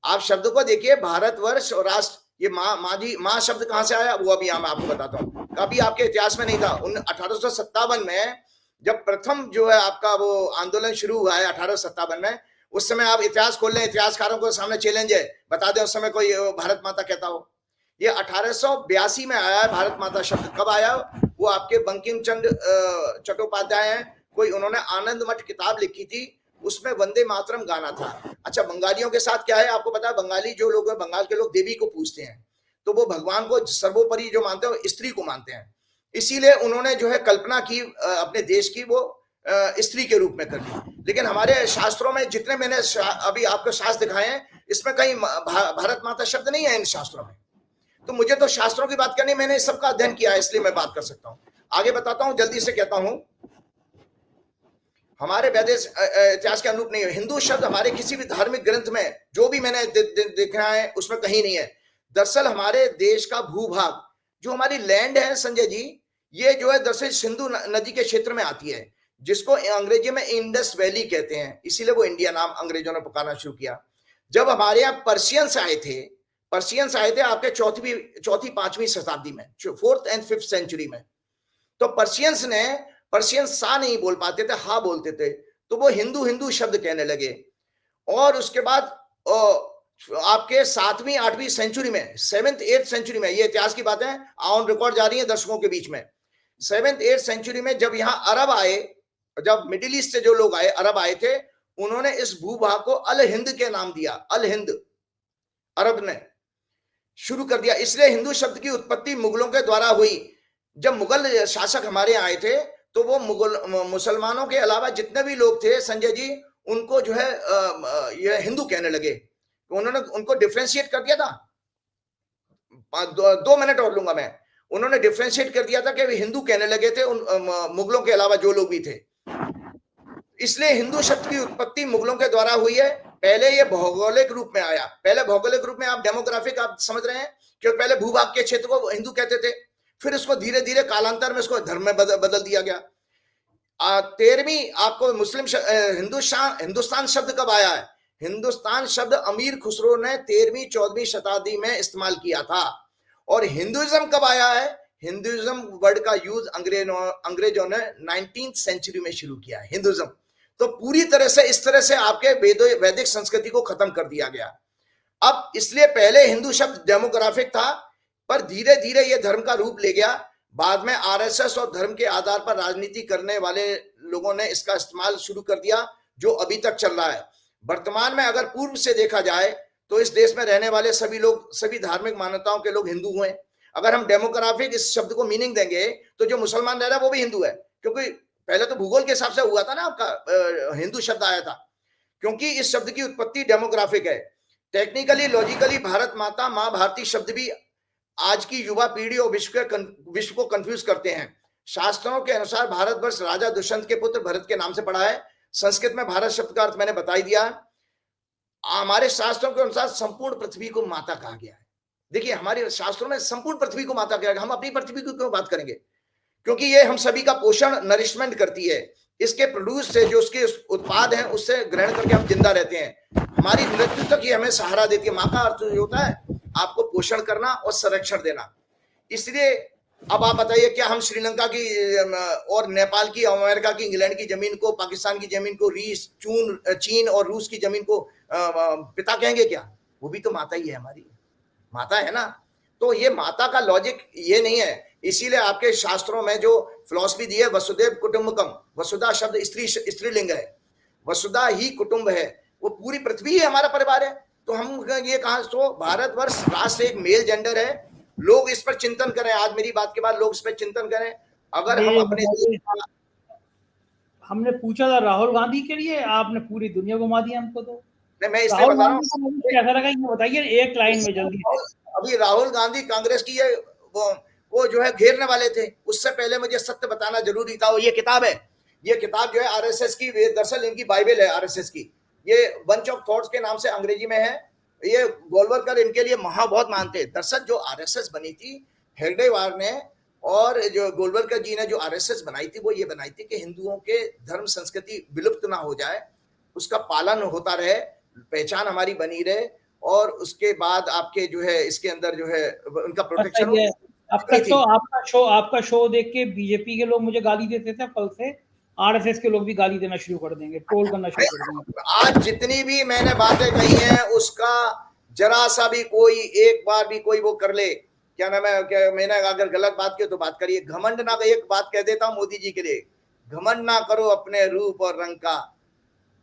आप शब्द को देखिए, भारतवर्ष और राष्ट्र, ये माँ शब्द कहां से आया वो अभी मैं आपको बताता हूँ, कभी आपके इतिहास में नहीं था। 1857 में जब प्रथम जो है आपका वो आंदोलन शुरू हुआ है 1857 में, उस समय आप इतिहास खोल लें, इतिहासकारों को सामने चैलेंज है, बता दें उस समय कोई भारत माता कहता हो। ये 1882 में आया है भारत माता शब्द। कब आया? वो आपके बंकिम चंद्र चट्टोपाध्याय हैं, कोई उन्होंने आनंद मठ किताब लिखी थी, उसमें वंदे मातरम गाना था। अच्छा, बंगालियों के साथ क्या है आपको पता है? बंगाली जो लोग हैं, बंगाल के लोग देवी को पूजते हैं, तो वो भगवान को सर्वोपरि जो मानते हैं स्त्री को मानते हैं। इसीलिए उन्होंने जो है कल्पना की अपने देश की, वो स्त्री के रूप में कर ली। लेकिन हमारे शास्त्रों में जितने मैंने अभी आपको शास्त्र दिखाए हैं, इसमें कहीं भारत माता शब्द नहीं है इन शास्त्रों में। तो मुझे तो शास्त्रों की बात करनी, मैंने इस सबका अध्ययन किया है, इसलिए मैं बात कर सकता हूं। आगे बताता हूं, जल्दी से कहता हूं। हमारे वैदिक इतिहास के अनुरूप नहीं है। हिंदू शब्द हमारे किसी भी धार्मिक ग्रंथ में जो भी मैंने देखा है उसमें कहीं नहीं है। दरअसल हमारे देश का भूभाग, जो हमारी लैंड है संजय जी, ये जो है दरअसल सिंधु नदी के क्षेत्र में आती है, जिसको अंग्रेजी में इंडस वैली कहते हैं, इसीलिए वो इंडिया नाम अंग्रेजों ने पुकारना शुरू किया। जब हमारे यहाँ पर्शियंस आए थे आपके चौथी पांचवी शताब्दी में, 4th and 5th सेंचुरी में। तो पर्शियन सा नहीं बोल पाते थे, हा बोलते थे, तो वो हिंदू हिंदू शब्द कहने लगे। और उसके बाद आपके 7वीं 8वीं सेंचुरी में, 7th 8th सेंचुरी में, ये इतिहास की बातें ऑन रिकॉर्ड जा रही है दर्शकों के बीच में, 7th 8th सेंचुरी में जब यहाँ अरब आए, जब मिडिल ईस्ट से जो लोग आए, अरब आए थे, उन्होंने इस भूभाग को अल हिंद के नाम दिया। अल हिंद अरब ने शुरू कर दिया। इसलिए हिंदू शब्द की उत्पत्ति मुगलों के द्वारा हुई। जब मुगल शासक हमारे आए थे, तो वो मुसलमानों के अलावा जितने भी लोग थे संजय जी, उनको जो है ये हिंदू कहने लगे। उन्होंने उनको डिफरेंशिएट कर दिया था। 2 मिनट और लूंगा मैं। उन्होंने डिफरेंशिएट कर दिया था कि वे हिंदू कहने लगे थे, उन मुगलों के अलावा जो लोग भी थे। इसलिए हिंदू शब्द की उत्पत्ति मुगलों के द्वारा हुई है। पहले ये भौगोलिक रूप में आया। पहले भौगोलिक रूप में, आप डेमोग्राफिक आप समझ रहे हैं, क्योंकि पहले भूभाग के क्षेत्र को हिंदू कहते थे, फिर इसको धीरे धीरे कालांतर में इसको धर्म में बदल दिया गया। 13वीं आपको मुस्लिम हिंदुस्तान शब्द कब आया है? हिंदुस्तान शब्द अमीर खुसरो ने 13वीं 14वीं शताब्दी में इस्तेमाल किया था। और हिंदुइज्म कब आया है? हिंदुइज्म वर्ड का यूज अंग्रेजों ने 19th सेंचुरी में शुरू किया है, हिंदुइज्म। तो पूरी तरह से इस तरह से आपके वैदिक संस्कृति को खत्म कर दिया गया। अब इसलिए पहले हिंदू शब्द डेमोग्राफिक था, पर धीरे धीरे यह धर्म का रूप ले गया। बाद में आरएसएस और धर्म के आधार पर राजनीति करने वाले लोगों ने इसका इस्तेमाल शुरू कर दिया, जो अभी तक चल रहा है। वर्तमान में अगर पूर्व से देखा जाए तो इस देश में रहने वाले सभी लोग, सभी धार्मिक मान्यताओं के लोग हिंदू हुए। अगर हम डेमोग्राफिक इस शब्द को मीनिंग देंगे तो जो मुसलमान रह रहा है वो भी हिंदू है, क्योंकि पहले तो भूगोल के हिसाब से हुआ था ना, आपका हिंदू शब्द आया था, क्योंकि इस शब्द की उत्पत्ति डेमोग्राफिक है। टेक्निकली लॉजिकली भारत माता माँ भारती शब्द भी आज की युवा पीढ़ी और विश्व को कंफ्यूज करते हैं। शास्त्रों के अनुसार भारतवर्ष राजा दुष्यंत के पुत्र भरत के नाम से पड़ा है। संस्कृत में भारत शब्द का अर्थ मैंने बता ही दिया। हमारे शास्त्रों के अनुसार संपूर्ण पृथ्वी को माता कहा गया है। देखिए, हमारे शास्त्रों में संपूर्ण पृथ्वी को माता कहा गया। हम अपनी पृथ्वी की क्यों बात करेंगे? क्योंकि ये हम सभी का पोषण, नरिशमेंट करती है। इसके प्रोड्यूस से, जो उसके उत्पाद हैं, उससे ग्रहण करके हम जिंदा रहते हैं। हमारी मृत्यु तक ये हमें सहारा देती है। माँ का अर्थ जो होता है आपको पोषण करना और संरक्षण देना। इसलिए अब आप बताइए, क्या हम श्रीलंका की और नेपाल की, अमेरिका की, इंग्लैंड की जमीन को, पाकिस्तान की जमीन को, चीन और रूस की जमीन को पिता कहेंगे क्या? वो भी तो माता ही है, हमारी माता है ना। तो ये माता का लॉजिक ये नहीं है। इसीलिए आपके शास्त्रों में जो फिलॉसफी दी है, वसुदेव कुटुंबकम, वसुधा शब्द स्त्रीलिंग है, वसुधा ही कुटुंब है, वो पूरी पृथ्वी ही हमारा परिवार है। तो हम ये कहा, तो भारतवर्ष राष्ट्र एक मेल जेंडर है। लोग इस पर चिंतन करें, आज मेरी बात के बाद लोग इस पर चिंतन करें। अगर हम अपने, हमने पूछा था राहुल गांधी के लिए, आपने पूरी दुनिया घुमा दी हमको। तो मैं इसलिए बता रहा हूँ, कैसा लगा ये बताइए एक लाइन में जल्दी से। अभी राहुल गांधी कांग्रेस की वो जो है घेरने वाले थे, उससे पहले मुझे सत्य बताना जरूरी था। और ये किताब है, ये किताब जो है आरएसएस की, दरअसल इनकी बाइबल है आरएसएस की। ये बंच ऑफ थॉट्स के नाम से अंग्रेजी में है। ये गोलवलकर इनके लिए बहुत मानते हैं। दरअसल जो आरएसएस बनी थी हेगडेवार ने, और जो गोलवलकर जी ने जो आरएसएस बनाई थी, वो ये बनाई थी कि हिंदुओं के धर्म संस्कृति विलुप्त ना हो जाए, उसका पालन होता रहे, पहचान हमारी बनी रहे, और उसके बाद आपके जो है इसके अंदर जो है उनका अच्छा प्रोटेक्शन हो। ये अब तक तो आपका शो देख के बीजेपी के लोग मुझे गाली देते थे, कल से आरएसएस के लोग भी गाली देना शुरू कर देंगे, ट्रोल करना शुरू कर देंगे। आज जितनी भी मैंने बातें कही हैं उसका जरा सा भी कोई एक बार भी कोई वो कर ले, क्या नाम है, क्या मैंने अगर गलत बात की तो बात करिए, घमंड ना, एक बात कह देता हूं मोदी जी के लिए, घमंड ना करो अपने रूप और रंग का,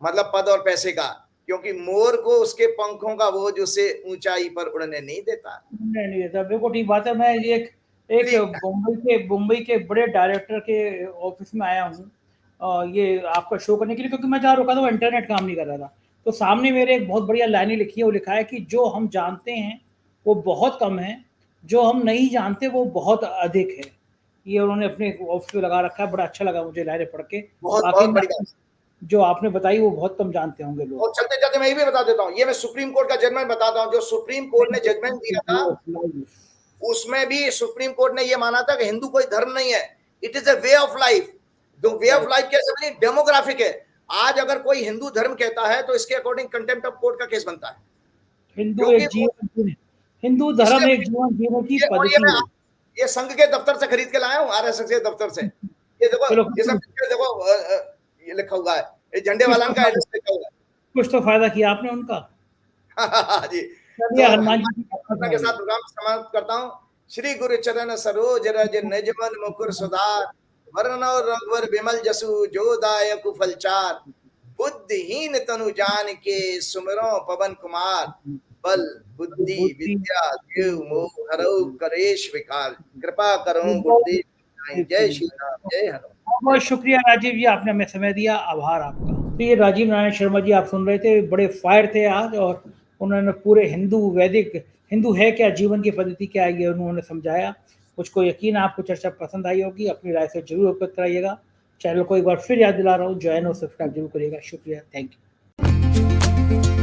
मतलब पद और पैसे का, क्योंकि मोर को उसके पंखों का वो जो से ऊंचाई पर उड़ने नहीं देता। नहीं देता, बिल्कुल ठीक बात है। मैं एक एक मुंबई के बड़े डायरेक्टर के ऑफिस में आया हूँ ये आपका शो करने के लिए, क्योंकि मैं जहाँ रुका था वो इंटरनेट काम नहीं कर रहा था। तो सामने मेरे एक बहुत बढ़िया लाइनें लिखी है, वो लिखा है कि जो हम जानते हैं वो बहुत कम है, जो हम नहीं जानते वो बहुत अधिक है। ये उन्होंने अपने ऑफिस में लगा रखा है, बड़ा अच्छा लगा मुझे लाइनें पढ़ के। बहुत बाकी बहुत बड़ी बात जो आपने बताई वो बहुत कम जानते होंगे लोग। और चलते चलते मैं ये भी बता देता हूँ, ये मैं सुप्रीम कोर्ट का जजमेंट बताता हूँ, जो सुप्रीम कोर्ट ने जजमेंट दिया था उसमें भी सुप्रीम कोर्ट ने ये माना था कि हिंदू कोई धर्म नहीं है, it is a way of life. तो वे ऑफ लाइफ कैसे, डेमोग्राफिक है। आज अगर कोई हिंदू धर्म कहता है तो इसके अकॉर्डिंग कंटेम्प्ट ऑफ कोर्ट का केस बनता है। हिंदू एक जीवन, हिंदू धर्म एक जीवन जीने की पद्धति है। ये संघ के दफ्तर से खरीद के लाया हूँ, आरएसएस के दफ्तर से। ये देखो, ये सब देखो, ये लिखा हुआ है, ये झंडे वाला का एड्रेस लिखा हुआ है। कुछ तो फायदा किया आपने उनका। जी, तो हनुमान जी के साथ प्रोग्राम समाप्त करता हूँ। श्री गुरु चरण सरोज रज निज मन मुकुर सुधार, वरण और रघुवर विमल जसु जो दायक फलचार, बुद्धिहीन तनु जान के सुमिरो पवन कुमार, बल बुद्धि विद्या देव मोह हरऊ करेश विकार, कृपा करो गुरुदेव। जय श्री राम, जय हनुमान। बहुत शुक्रिया राजीव जी, आपने हमें समय दिया, आभार आपका। तो ये राजीव नारायण शर्मा जी आप सुन रहे थे, बड़े फायर थे आज, और उन्होंने पूरे हिंदू वैदिक हिंदू है क्या, जीवन की पद्धति क्या है, ये उन्होंने समझाया। मुझको यकीन है आपको चर्चा पसंद आई होगी, अपनी राय से जरूर उपयोग कराइएगा। चैनल को एक बार फिर याद दिला रहा हूँ, ज्वाइन और सब्सक्राइब जरूर करिएगा। शुक्रिया, थैंक यू।